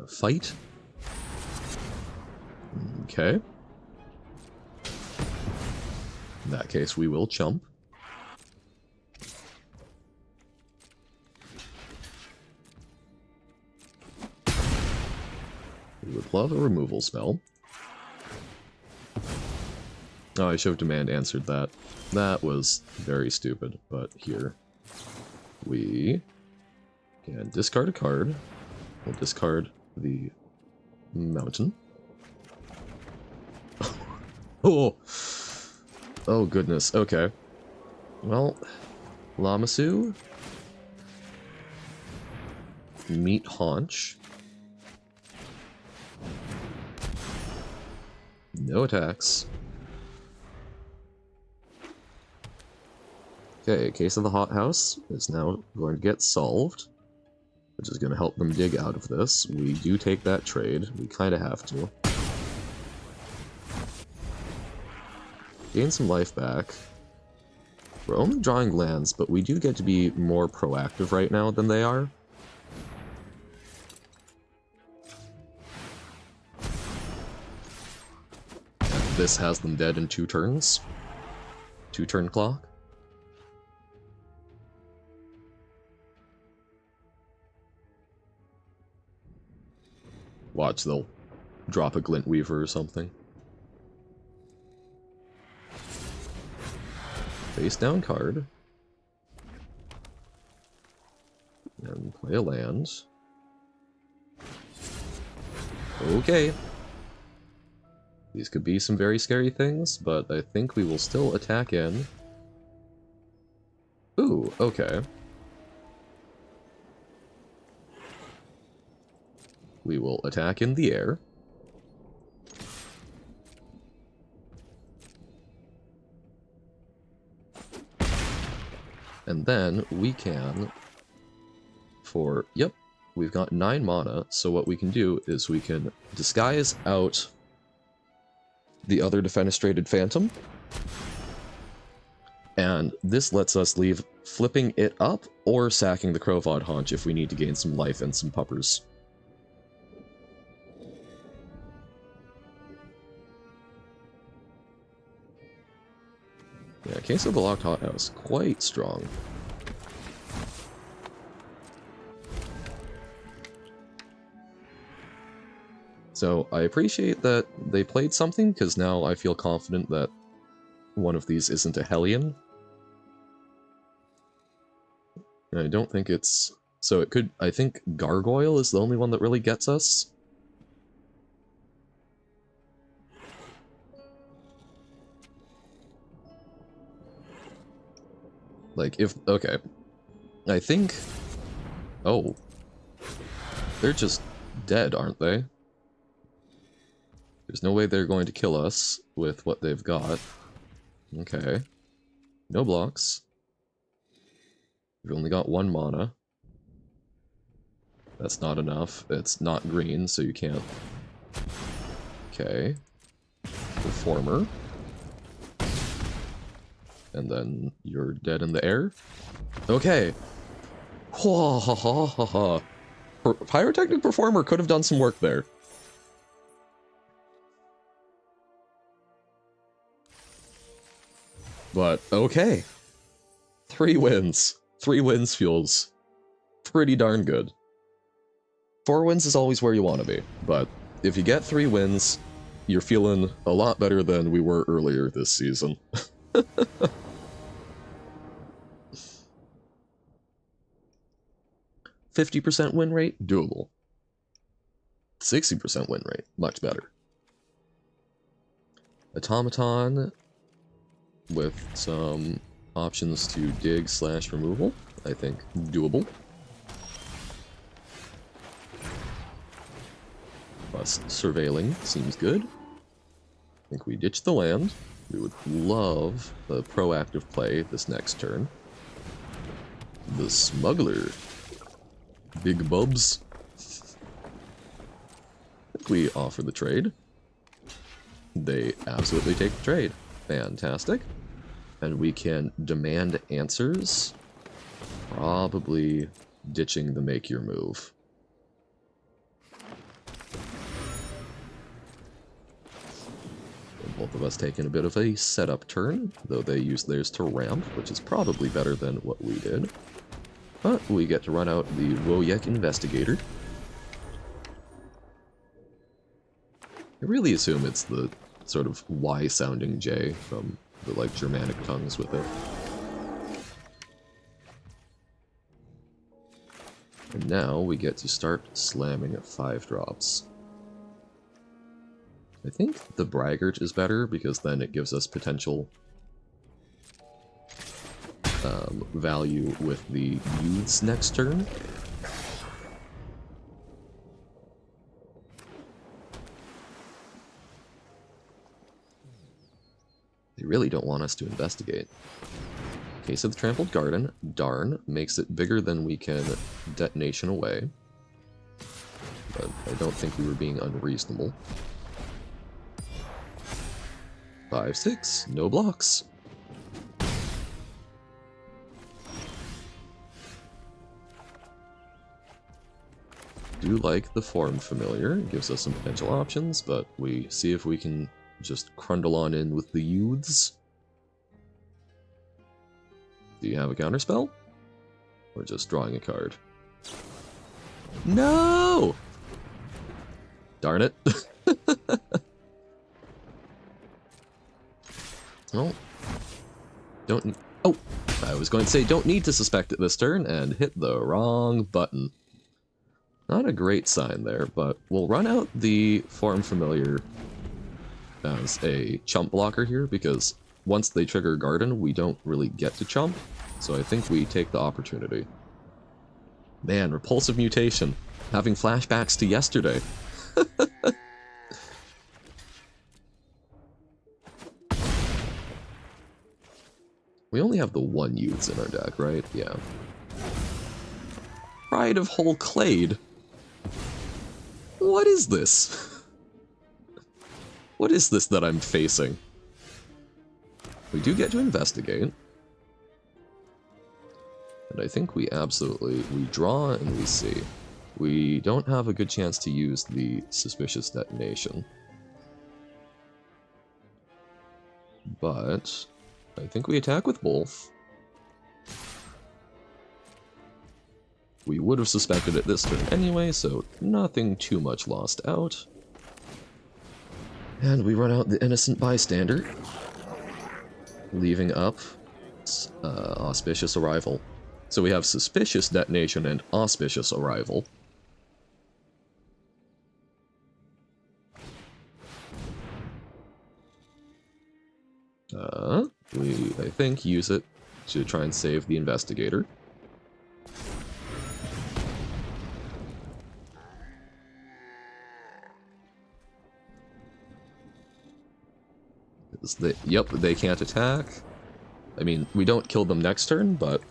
Fight. Okay. In that case, we will chump. We would love a removal spell. Oh, I should have demand answered that. That was very stupid, but here. We can discard a card. We'll discard the mountain. Oh! Oh goodness, okay. Well, Lamassu. Meat haunch. No attacks. Okay, Case of the Hothouse is now going to get solved, which is going to help them dig out of this. We do take that trade. We kind of have to. Gain some life back. We're only drawing lands, but we do get to be more proactive right now than they are. This has them dead in 2 turns. 2-turn clock. Watch, they'll drop a Glint Weaver or something. Face down card. And play a land. Okay. These could be some very scary things, but I think we will still attack in. Ooh, okay. We will attack in the air. And then we can, yep, we've got 9 mana, so what we can do is we can disguise out the other Defenestrated Phantom, and this lets us leave flipping it up or sacking the Crowvod Haunch if we need to gain some life and some puppers. Yeah, Case of the Locked Hothouse, quite strong. So I appreciate that they played something, because now I feel confident that one of these isn't a Hellion. And I don't think it's... So it could... I think Gargoyle is the only one that really gets us. Like, if... Okay. I think... Oh. They're just dead, aren't they? There's no way they're going to kill us with what they've got. Okay. No blocks. We've only got 1 mana. That's not enough. It's not green, so you can't... Okay. Reformer. And then you're dead in the air? Okay. Ha ha ha ha ha. Pyrotechnic Performer could have done some work there. But, okay. 3 wins. 3 wins feels pretty darn good. 4 wins is always where you want to be, but if you get 3 wins, you're feeling a lot better than we were earlier this season. 50% win rate, doable. 60% win rate, much better. Automaton with some options to dig / removal, I think doable. Plus surveilling seems good. I think we ditch the land. We would love the proactive play this next turn. The Smuggler. Big Bubs. I think we offer the trade. They absolutely take the trade. Fantastic. And we can demand answers. Probably ditching the make your move. Both of us taking a bit of a setup turn, though they use theirs to ramp, which is probably better than what we did. But we get to run out the Woyek Investigator. I really assume it's the sort of Y-sounding J from the, like, Germanic tongues with it. And now we get to start slamming at 5 drops. I think the Braggart is better, because then it gives us potential value with the youths next turn. They really don't want us to investigate. Case of the Trampled Garden, darn, makes it bigger than we can detonation away. But I don't think we were being unreasonable. 5/6, no blocks. Do like the Form Familiar, it gives us some potential options, but we see if we can just crundle on in with the youths. Do you have a counterspell? Or just drawing a card? No! Darn it. Oh. Don't... Oh! I was going to say, don't need to suspect it this turn, and hit the wrong button. Not a great sign there, but we'll run out the Form Familiar as a chump blocker here, because once they trigger Garden, we don't really get to chump, so I think we take the opportunity. Man, Repulsive Mutation. Having flashbacks to yesterday. We only have the one youths in our deck, right? Yeah. Pride of Whole Clade. What is this? What is this that I'm facing? We do get to investigate. And I think we draw and we see. We don't have a good chance to use the Suspicious Detonation. But I think we attack with both. We would have suspected it this turn anyway, so nothing too much lost out. And we run out the Innocent Bystander, leaving up Auspicious Arrival. So we have Suspicious Detonation and Auspicious Arrival. We, I think, use it to try and save the Investigator. Yep, they can't attack. I mean, we don't kill them next turn, but...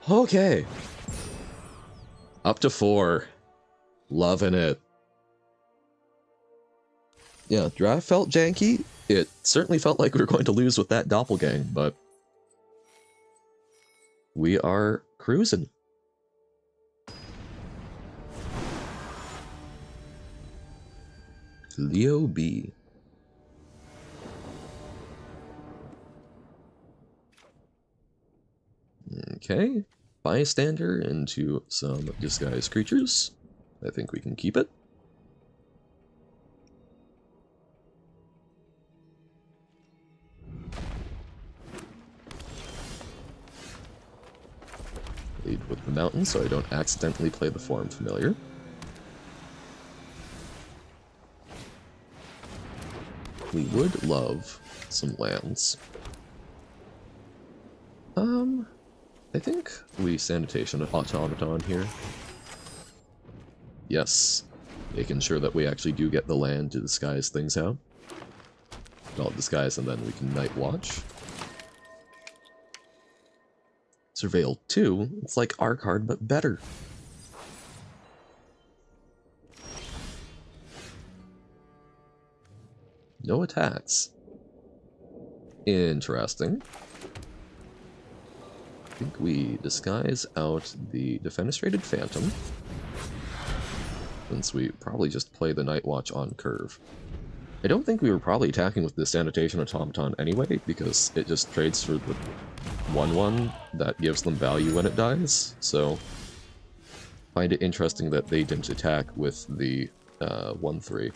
Okay! Up to 4. Loving it. Yeah, draft felt janky. It certainly felt like we were going to lose with that doppelgang, but... we are cruising. Leo B. Okay, Bystander into some Disguised Creatures. I think we can keep it. Lead with the Mountain so I don't accidentally play the Forum Familiar. We would love some lands. I think we Sanitation Automaton here. Yes, making sure that we actually do get the land to disguise things out. Well, disguise and then we can Night Watch. Surveil 2, it's like our card but better. No attacks. Interesting. I think we disguise out the Defenestrated Phantom, since we probably just play the Night Watch on curve. I don't think we were probably attacking with the Sanitation Automaton anyway, because it just trades for the 1/1 that gives them value when it dies, so find it interesting that they didn't attack with the 1/3.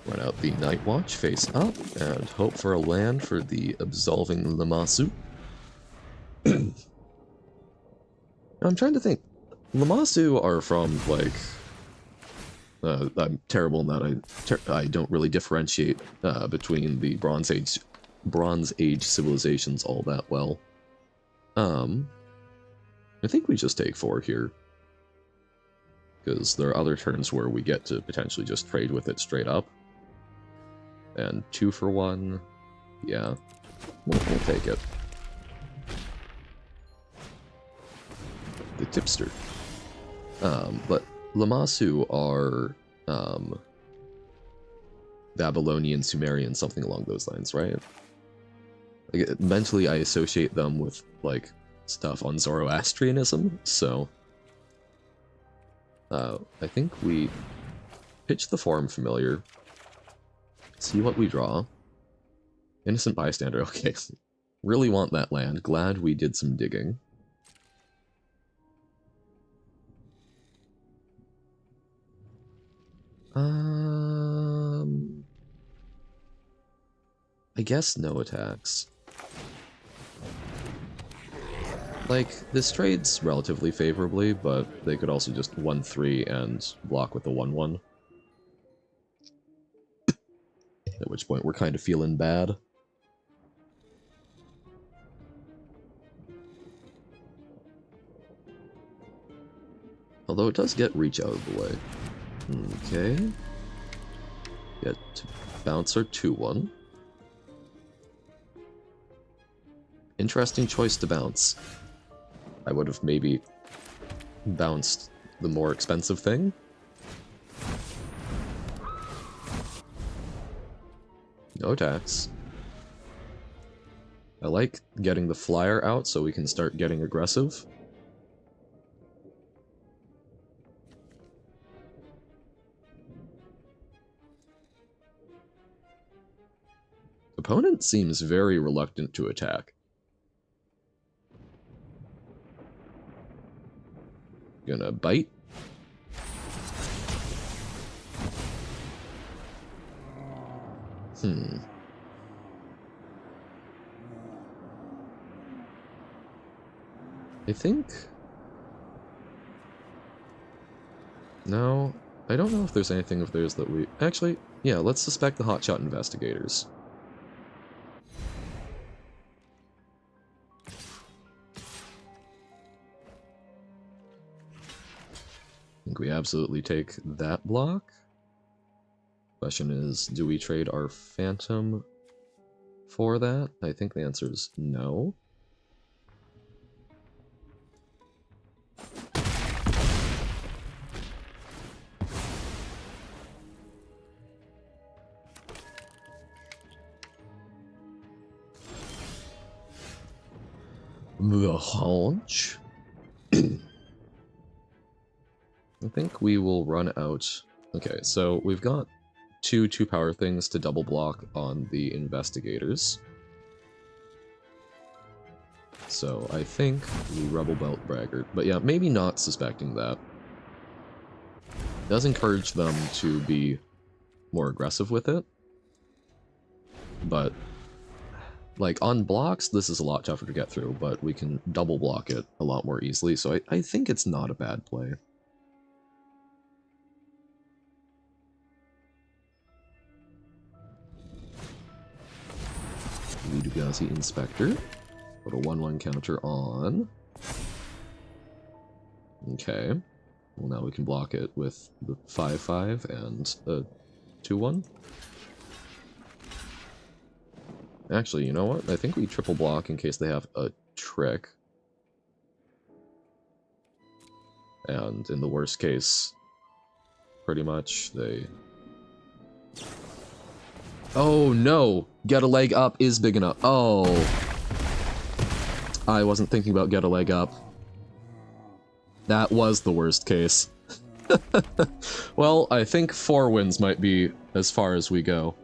Run out the Night Watch face up, and hope for a land for the Absolving Lammasu. I'm trying to think. Lammasu are from, like... I'm terrible in that. I don't really differentiate between the Bronze Age civilizations all that well. I think we just take 4 here. Because there are other turns where we get to potentially just trade with it straight up. And 2 for 1, yeah, we'll take it. The Tipster. But Lammasu are Babylonian, Sumerian, something along those lines, right? Like, mentally I associate them with, like, stuff on Zoroastrianism, so... I think we pitch the Forum Familiar, see what we draw. Innocent Bystander, okay. Really want that land. Glad we did some digging. I guess no attacks. Like, this trades relatively favorably, but they could also just 1/3 and block with the 1/1. at which point we're kind of feeling bad. Although it does get reach out of the way. Okay. Get to bounce our 2-1. Interesting choice to bounce. I would have maybe bounced the more expensive thing. No attacks. I like getting the flyer out so we can start getting aggressive. Opponent seems very reluctant to attack. Gonna bite. I think... No, I don't know if there's anything of theirs that we... Actually, yeah, let's suspect the hotshot investigators. I think we absolutely take that block. Question is, do we trade our Phantom for that? I think the answer is no. The haunch. I think we will run out. Okay, so we've got two power things to double block on the investigators. So I think we Rebel Belt Braggart. But yeah, maybe not suspecting that. It does encourage them to be more aggressive with it. But like, on blocks, this is a lot tougher to get through, but we can double block it a lot more easily, so I think it's not a bad play. Ludugazi Inspector. Put a 1-1 counter on. Okay. Well, now we can block it with the 5-5 and a 2-1. Actually, you know what? I think we triple block in case they have a trick. And in the worst case, pretty much, they... Oh no! Get a leg up is big enough. Oh! I wasn't thinking about get a leg up. That was the worst case. Well, I think 4 wins might be as far as we go.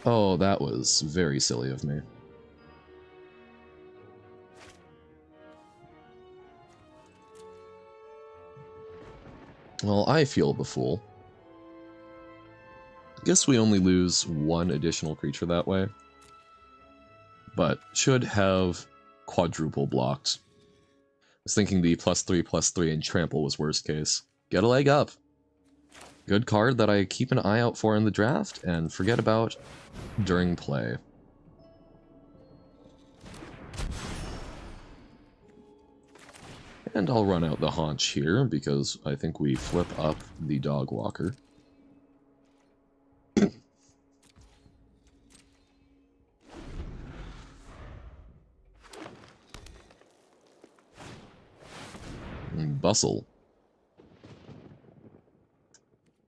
Oh, that was very silly of me. Well, I feel the fool. Guess we only lose 1 additional creature that way. But should have quadruple blocked. I was thinking the +3/+3 and trample was worst case. Get a leg up. Good card that I keep an eye out for in the draft and forget about during play. And I'll run out the haunch here because I think we flip up the dog walker. Bustle.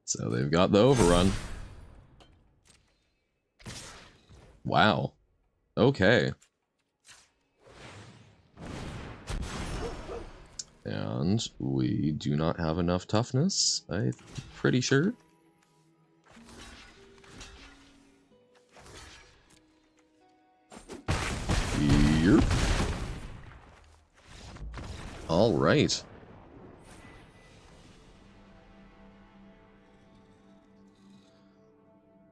So they've got the overrun. Wow. Okay. And we do not have enough toughness, I'm pretty sure. Yep. All right.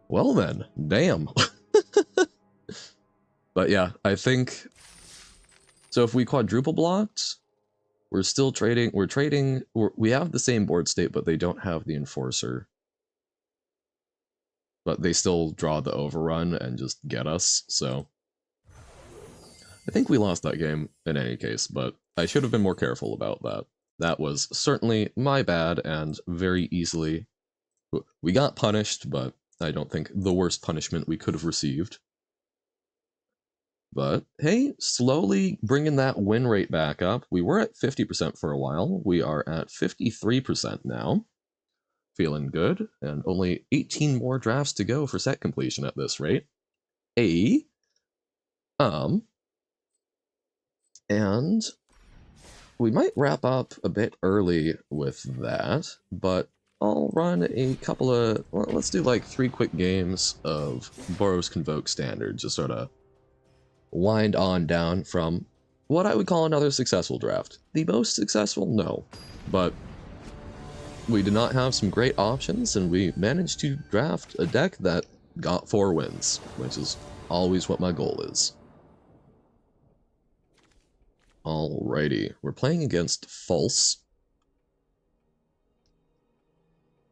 Well then, damn. But yeah, I think... So if we quadruple blocked, we're still trading... We have the same board state, but they don't have the Enforcer. but they still draw the overrun and just get us, so... I think we lost that game in any case, but I should have been more careful about that. That was certainly my bad, and very easily... We got punished, but I don't think the worst punishment we could have received. But, hey, slowly bringing that win rate back up. We were at 50% for a while. We are at 53% now. Feeling good, and only 18 more drafts to go for set completion at this rate. And we might wrap up a bit early with that, but I'll run a couple of, well, let's do like 3 quick games of Boros Convoke Standard, just sort of wind on down from what I would call another successful draft. The most successful? No. But we did not have some great options, and we managed to draft a deck that got 4 wins, which is always what my goal is. Alrighty, we're playing against False.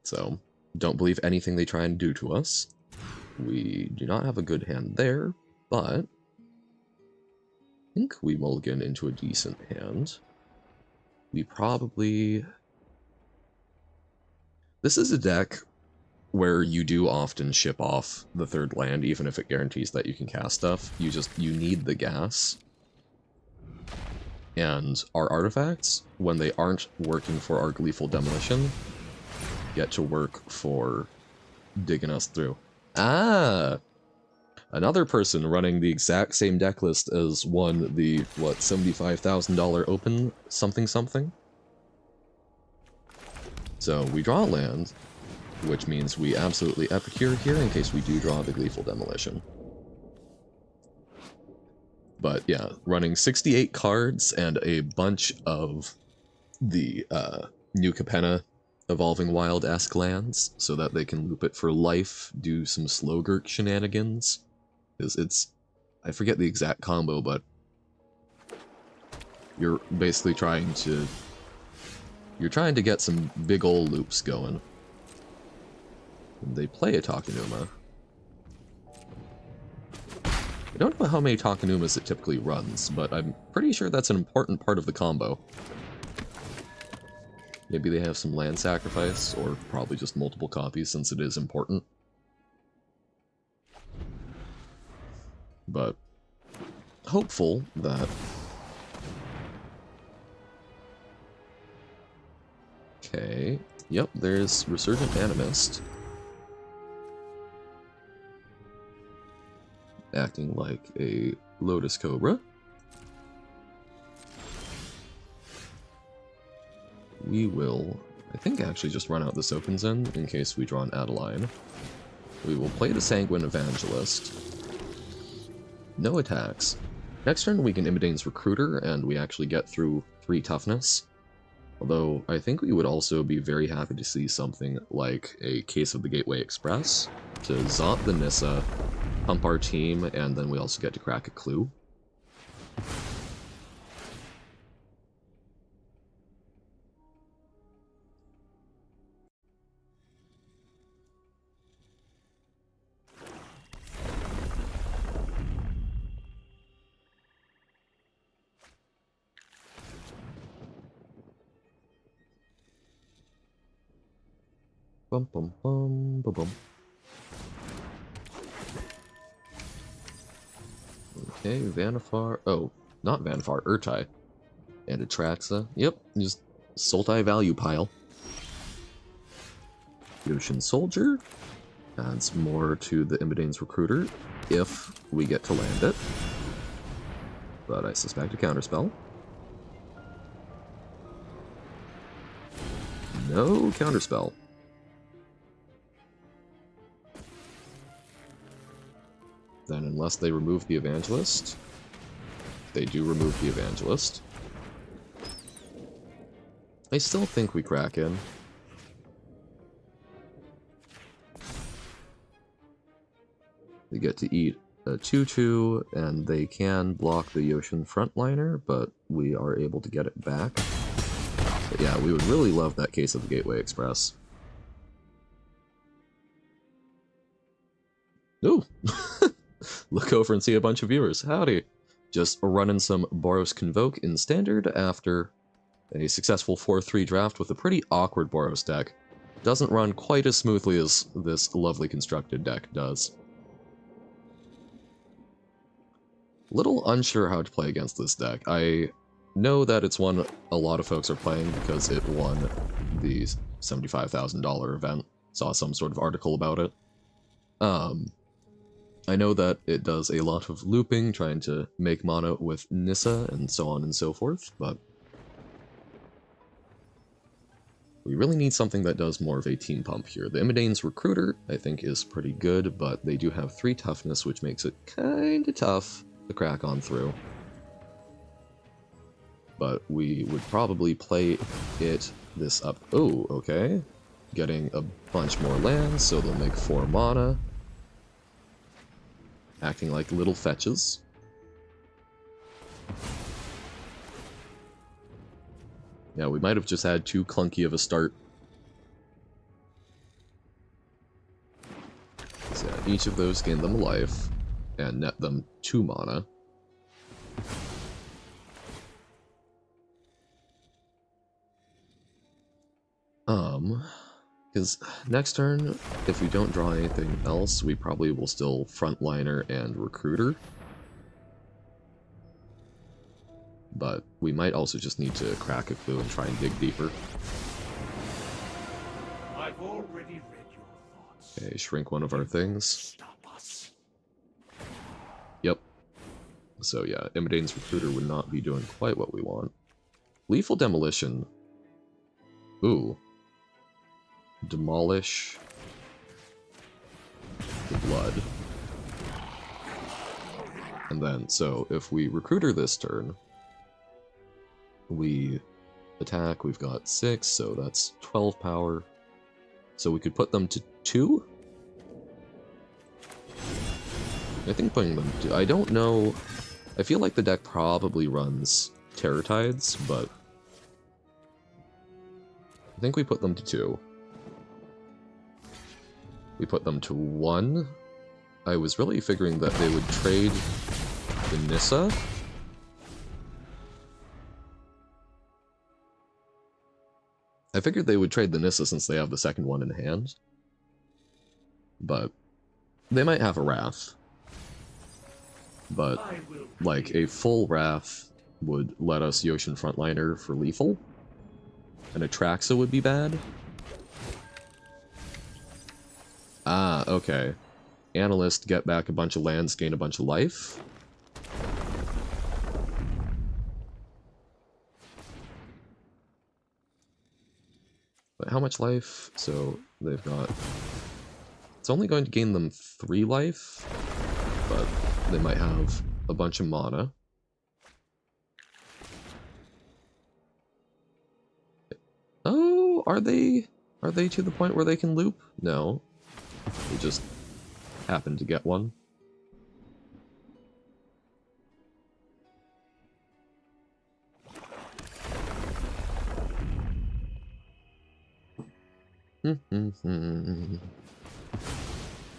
So, don't believe anything they try and do to us. We do not have a good hand there, but I think we mulligan into a decent hand. We probably... This is a deck where you do often ship off the 3rd land, even if it guarantees that you can cast stuff. You need the gas. And our artifacts, when they aren't working for our Gleeful Demolition, get to work for digging us through. Ah! Another person running the exact same deck list as won the, what, $75,000 open something? So we draw land, which means we absolutely epicure here in case we do draw the Gleeful Demolition. But yeah, running 68 cards and a bunch of the New Capenna Evolving Wild-esque lands so that they can loop it for life, do some Slogurk shenanigans. It's... I forget the exact combo, but you're basically trying to... You're trying to get some big ol' loops going. And they play a Takenuma. I don't know how many Takenumas it typically runs, but I'm pretty sure that's an important part of the combo. Maybe they have some land sacrifice, or probably just multiple copies since it is important. But hopeful that... Okay, yep, there's Resurgent Animist. Acting like a Lotus Cobra. We will, I think, actually just run out this opens in case we draw an Adeline. We will play the Sanguine Evangelist. No attacks. Next turn we can Imidane's Recruiter, and we actually get through 3 toughness. Although, I think we would also be very happy to see something like a Case of the Gateway Express to Zot the Nissa, pump our team, and then we also get to crack a clue. Bum bum bum bum bum. Okay, Vanifar. Oh, not Vanifar, Urtai. And Atraxa. Yep, just Sultai value pile. Yoshin Soldier adds more to the Imidane's Recruiter if we get to land it. But I suspect a counterspell. No counterspell. Then unless they remove the Evangelist, they do remove the Evangelist. I still think we crack in. They get to eat a 2/2, and they can block the Yoshin frontliner, but we are able to get it back. But yeah, we would really love that Case of the Gateway Express. Ooh! Look over and see a bunch of viewers. Howdy! Just running some Boros Convoke in Standard after a successful 4-3 draft with a pretty awkward Boros deck. Doesn't run quite as smoothly as this lovely constructed deck does. Little unsure how to play against this deck. I know that it's one a lot of folks are playing because it won the $75,000 event. Saw some sort of article about it. I know that it does a lot of looping, trying to make mana with Nissa and so on and so forth, but we really need something that does more of a team pump here. The Imidane's Recruiter, I think, is pretty good, but they do have 3 toughness, which makes it kinda tough to crack on through. But we would probably play this up. Oh, okay. Getting a bunch more lands, so they'll make 4 mana. Acting like little fetches. Yeah, we might have just had too clunky of a start. So yeah, each of those gain them life, and net them 2 mana. Because next turn, if we don't draw anything else, we probably will still Frontliner and Recruiter. But we might also just need to crack a clue and try and dig deeper. I've already read your thoughts. Okay, shrink one of our things. Yep. So yeah, Imidane's Recruiter would not be doing quite what we want. Lethal Demolition. Ooh. Demolish the blood. And then, so if we Recruiter this turn, we attack, we've got 6, so that's 12 power. So we could put them to 2? I think putting them to... I don't know... I feel like the deck probably runs Terror Tides, but... I think we put them to 2. We put them to 1. I was really figuring that they would trade the Nissa. I figured they would trade the Nissa since they have the second one in hand. But they might have a Wrath. But, like, a full Wrath would let us Yoshin Frontliner for lethal. And Atraxa would be bad. Ah, okay. Analyst, get back a bunch of lands, gain a bunch of life. But how much life? So they've got... It's only going to gain them 3 life, but they might have a bunch of mana. Oh, are they to the point where they can loop? No. They just happen to get one.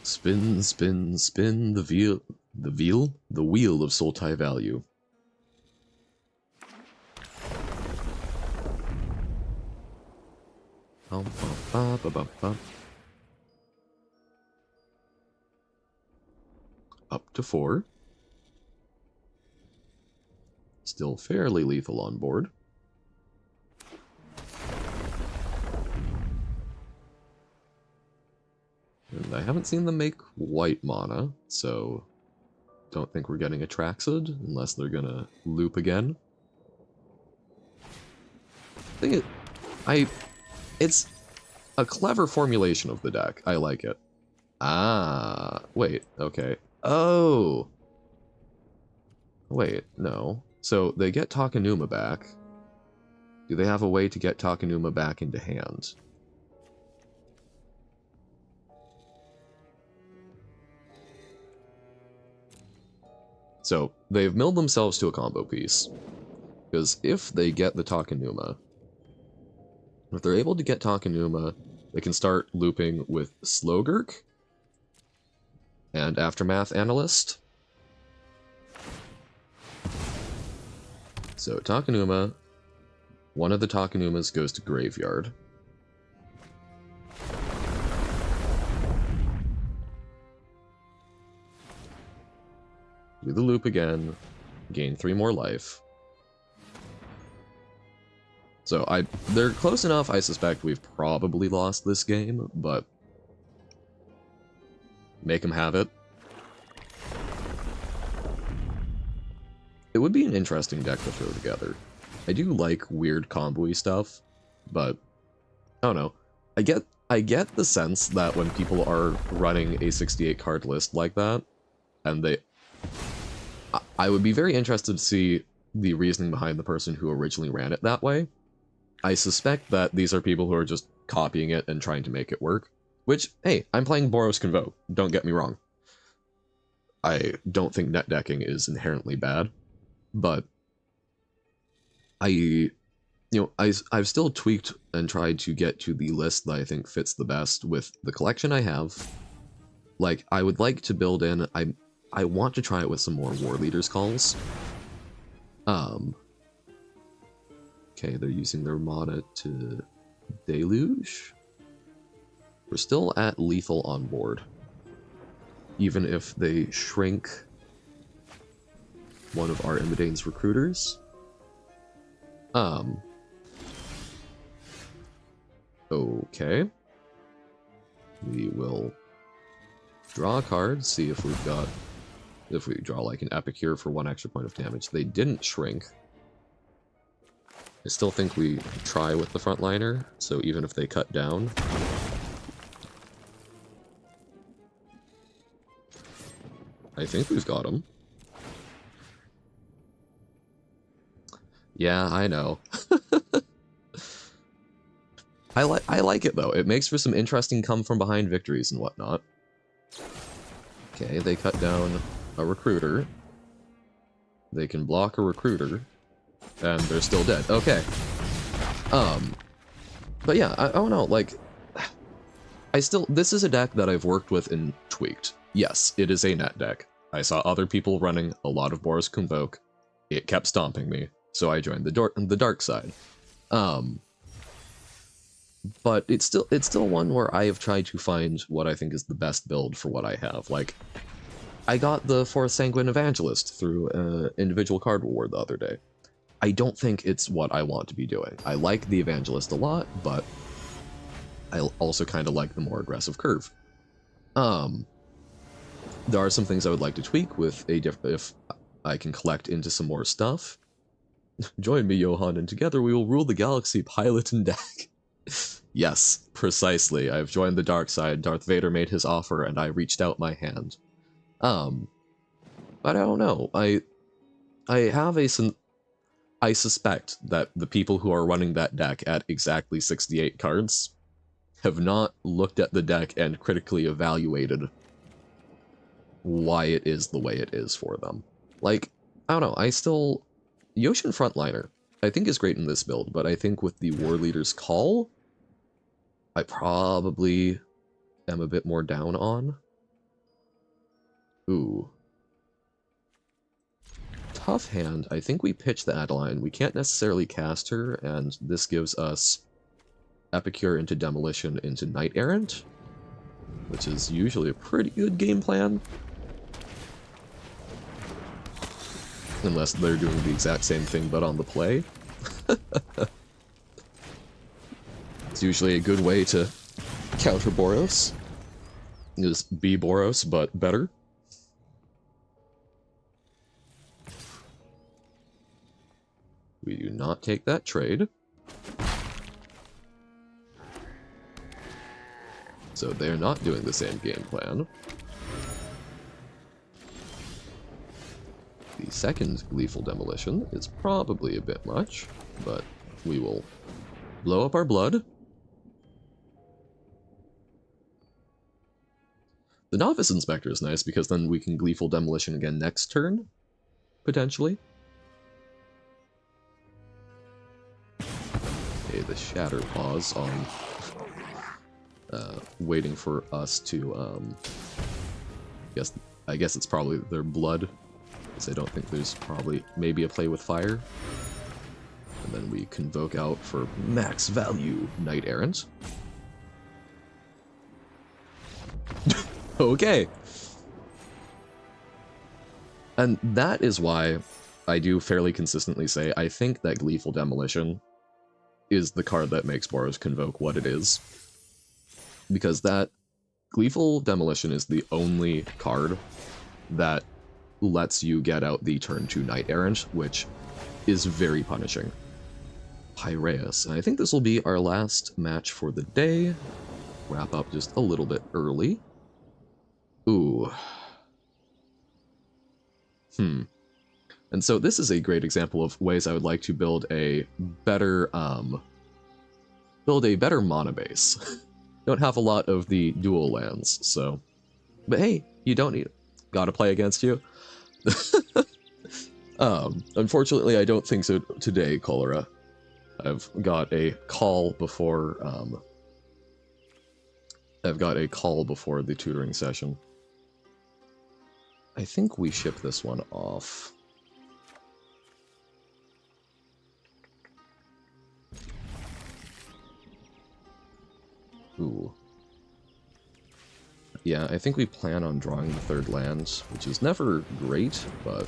Spin, spin, spin the wheel of Sultai value. Up to 4. Still fairly lethal on board. And I haven't seen them make white mana, so don't think we're getting Atraxid unless they're gonna loop again. It's a clever formulation of the deck. I like it. Ah, wait, okay. Oh! Wait, no. So they get Takenuma back. Do they have a way to get Takenuma back into hand? So, they've milled themselves to a combo piece. Because if they get the Takenuma, if they're able to get Takenuma, they can start looping with Slogurk. and Aftermath Analyst. So Takenuma, one of the Takenumas goes to Graveyard. Do the loop again, gain 3 more life. So they're close enough, I suspect we've probably lost this game, but make them have it. It would be an interesting deck to throw together. I do like weird combo-y stuff, but I don't know. I get the sense that when people are running a 68 card list like that, and I would be very interested to see the reasoning behind the person who originally ran it that way. I suspect that these are people who are just copying it and trying to make it work. Which, hey, I'm playing Boros Convoke, don't get me wrong. I don't think net decking is inherently bad, but I've still tweaked and tried to get to the list that I think fits the best with the collection I have. Like, I would like to build in, I want to try it with some more War Leaders calls. Okay, they're using their Armada to Deluge. We're still at lethal on board. Even if they shrink one of our Imidane's recruiters. Okay. We will draw a card, see if we've got... If we draw like an Epicure for 1 extra point of damage. They didn't shrink. I still think we try with the frontliner, so even if they cut down... I think we've got him. Yeah, I know. I like it, though. It makes for some interesting come-from-behind victories and whatnot. Okay, they cut down a recruiter. They can block a recruiter. And they're still dead. Okay. But yeah, I don't know, like... This is a deck that I've worked with and tweaked. Yes, it is a net deck. I saw other people running a lot of Boros Convoke. It kept stomping me, so I joined the dark side. But it's still one where I have tried to find what I think is the best build for what I have. Like, I got the 4th Sanguine Evangelist through an individual card reward the other day. I don't think it's what I want to be doing. I like the Evangelist a lot, but I also kind of like the more aggressive curve. There are some things I would like to tweak with if I can collect into some more stuff. Join me, Johan, and together we will rule the galaxy, pilot and deck. Yes, precisely. I've joined the dark side. Darth Vader made his offer, and I reached out my hand. But I don't know. I suspect that the people who are running that deck at exactly 68 cards have not looked at the deck and critically evaluated why it is the way it is for them. Like, I don't know, Yoshin Frontliner, I think is great in this build, but I think with the War Leader's Call, I probably am a bit more down on. Ooh. Tough hand. I think we pitch the Adeline. We can't necessarily cast her, and this gives us Epicure into Demolition into Knight Errant, which is usually a pretty good game plan. Unless they're doing the exact same thing but on the play. It's usually a good way to counter Boros. Just be Boros, but better. We do not take that trade. So they're not doing the same game plan. The second Gleeful Demolition is probably a bit much, but we will blow up our blood. The Novice Inspector is nice because then we can Gleeful Demolition again next turn, potentially. Okay, the Shatter pause on waiting for us to I guess it's probably their blood, because I don't think there's probably maybe a play with fire. And then we convoke out for max value Knight Errant. Okay. And that is why I do fairly consistently say I think that Gleeful Demolition is the card that makes Boros Convoke what it is. Because that Gleeful Demolition is the only card that lets you get out the turn 2 Knight Errant, which is very punishing. Piraeus. And I think this will be our last match for the day. Wrap up just a little bit early. Ooh. And so this is a great example of ways I would like to build a better mana base. Don't have a lot of the dual lands, so. But hey, you don't need it. Gotta play against you. Unfortunately, I don't think so today, Cholera. I've got a call before the tutoring session. I think we ship this one off. Ooh. Yeah, I think we plan on drawing the third land, which is never great, but...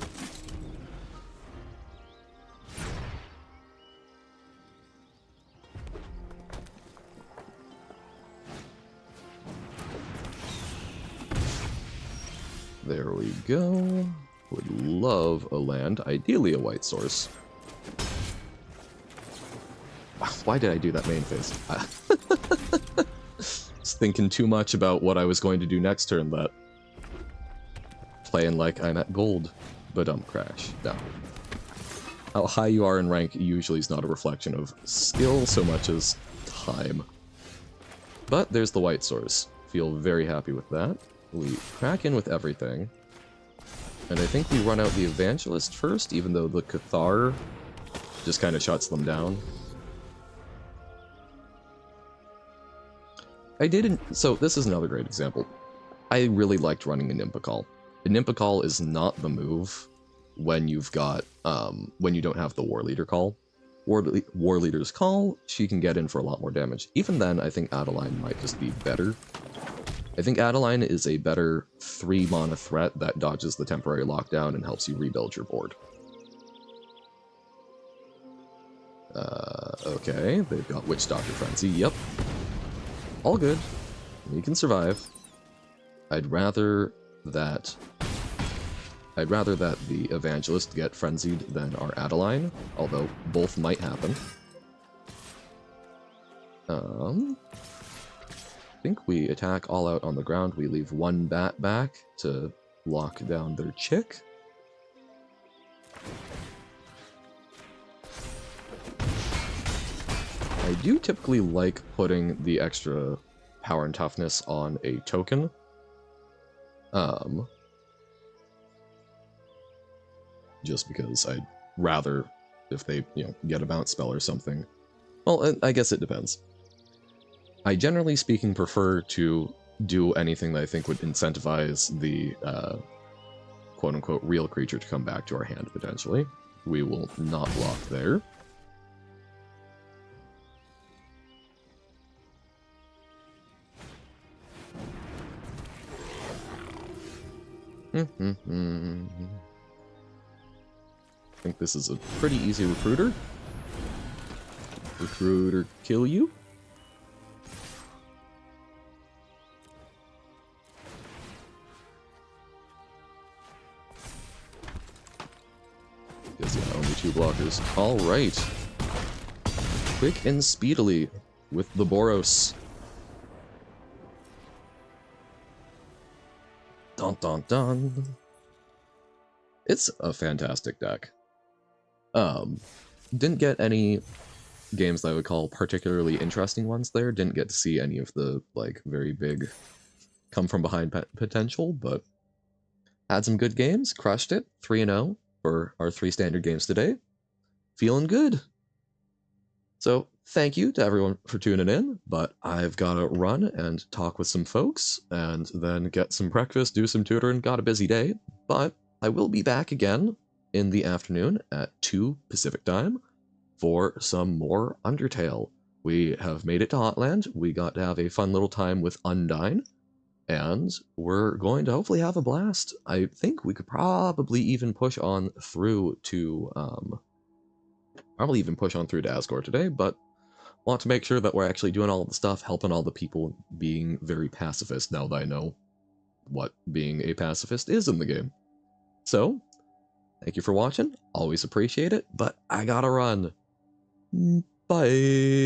There we go. Would love a land, ideally a white source. Why did I do that main phase? Was thinking too much about what I was going to do next turn, that playing like I'm at gold, but crash. No. How high you are in rank usually is not a reflection of skill so much as time. But there's the white source. Feel very happy with that. We crack in with everything. And I think we run out the Evangelist first, even though the Cathar just kind of shuts them down. So this is another great example. I really liked running a Nimpicall. A Nimpicall is not the move when you've got, when you don't have the War Leader call. War Leader's call, she can get in for a lot more damage. Even then, I think Adeline might just be better. I think Adeline is a better 3 mana threat that dodges the temporary lockdown and helps you rebuild your board. Okay, they've got Witch Doctor Frenzy, yep. All good. You can survive. I'd rather that the Evangelist get frenzied than our Adeline, although both might happen. I think we attack all out on the ground. We leave 1 bat back to lock down their chick. I do typically like putting the extra power and toughness on a token. Just because I'd rather, if they, get a bounce spell or something. Well, I guess it depends. I generally speaking prefer to do anything that I think would incentivize the quote-unquote real creature to come back to our hand, potentially. We will not block there. I think this is a pretty easy recruiter. Recruiter kill you. Because yeah, only 2 blockers. Alright. Quick and speedily with the Boros. Dun dun dun. It's a fantastic deck. Didn't get any games that I would call particularly interesting ones there. Didn't get to see any of the, very big come from behind potential, but had some good games, crushed it, 3-0 for our 3 standard games today. Feeling good. So, thank you to everyone for tuning in, but I've got to run and talk with some folks and then get some breakfast, do some tutoring. Got a busy day, but I will be back again in the afternoon at 2 Pacific time for some more Undertale. We have made it to Hotland. We got to have a fun little time with Undyne, and we're going to hopefully have a blast. I think we could probably even push on through to Asgore today, but want to make sure that we're actually doing all of the stuff, helping all the people, being very pacifist now that I know what being a pacifist is in the game. So, thank you for watching. Always appreciate it, but I gotta run. Bye.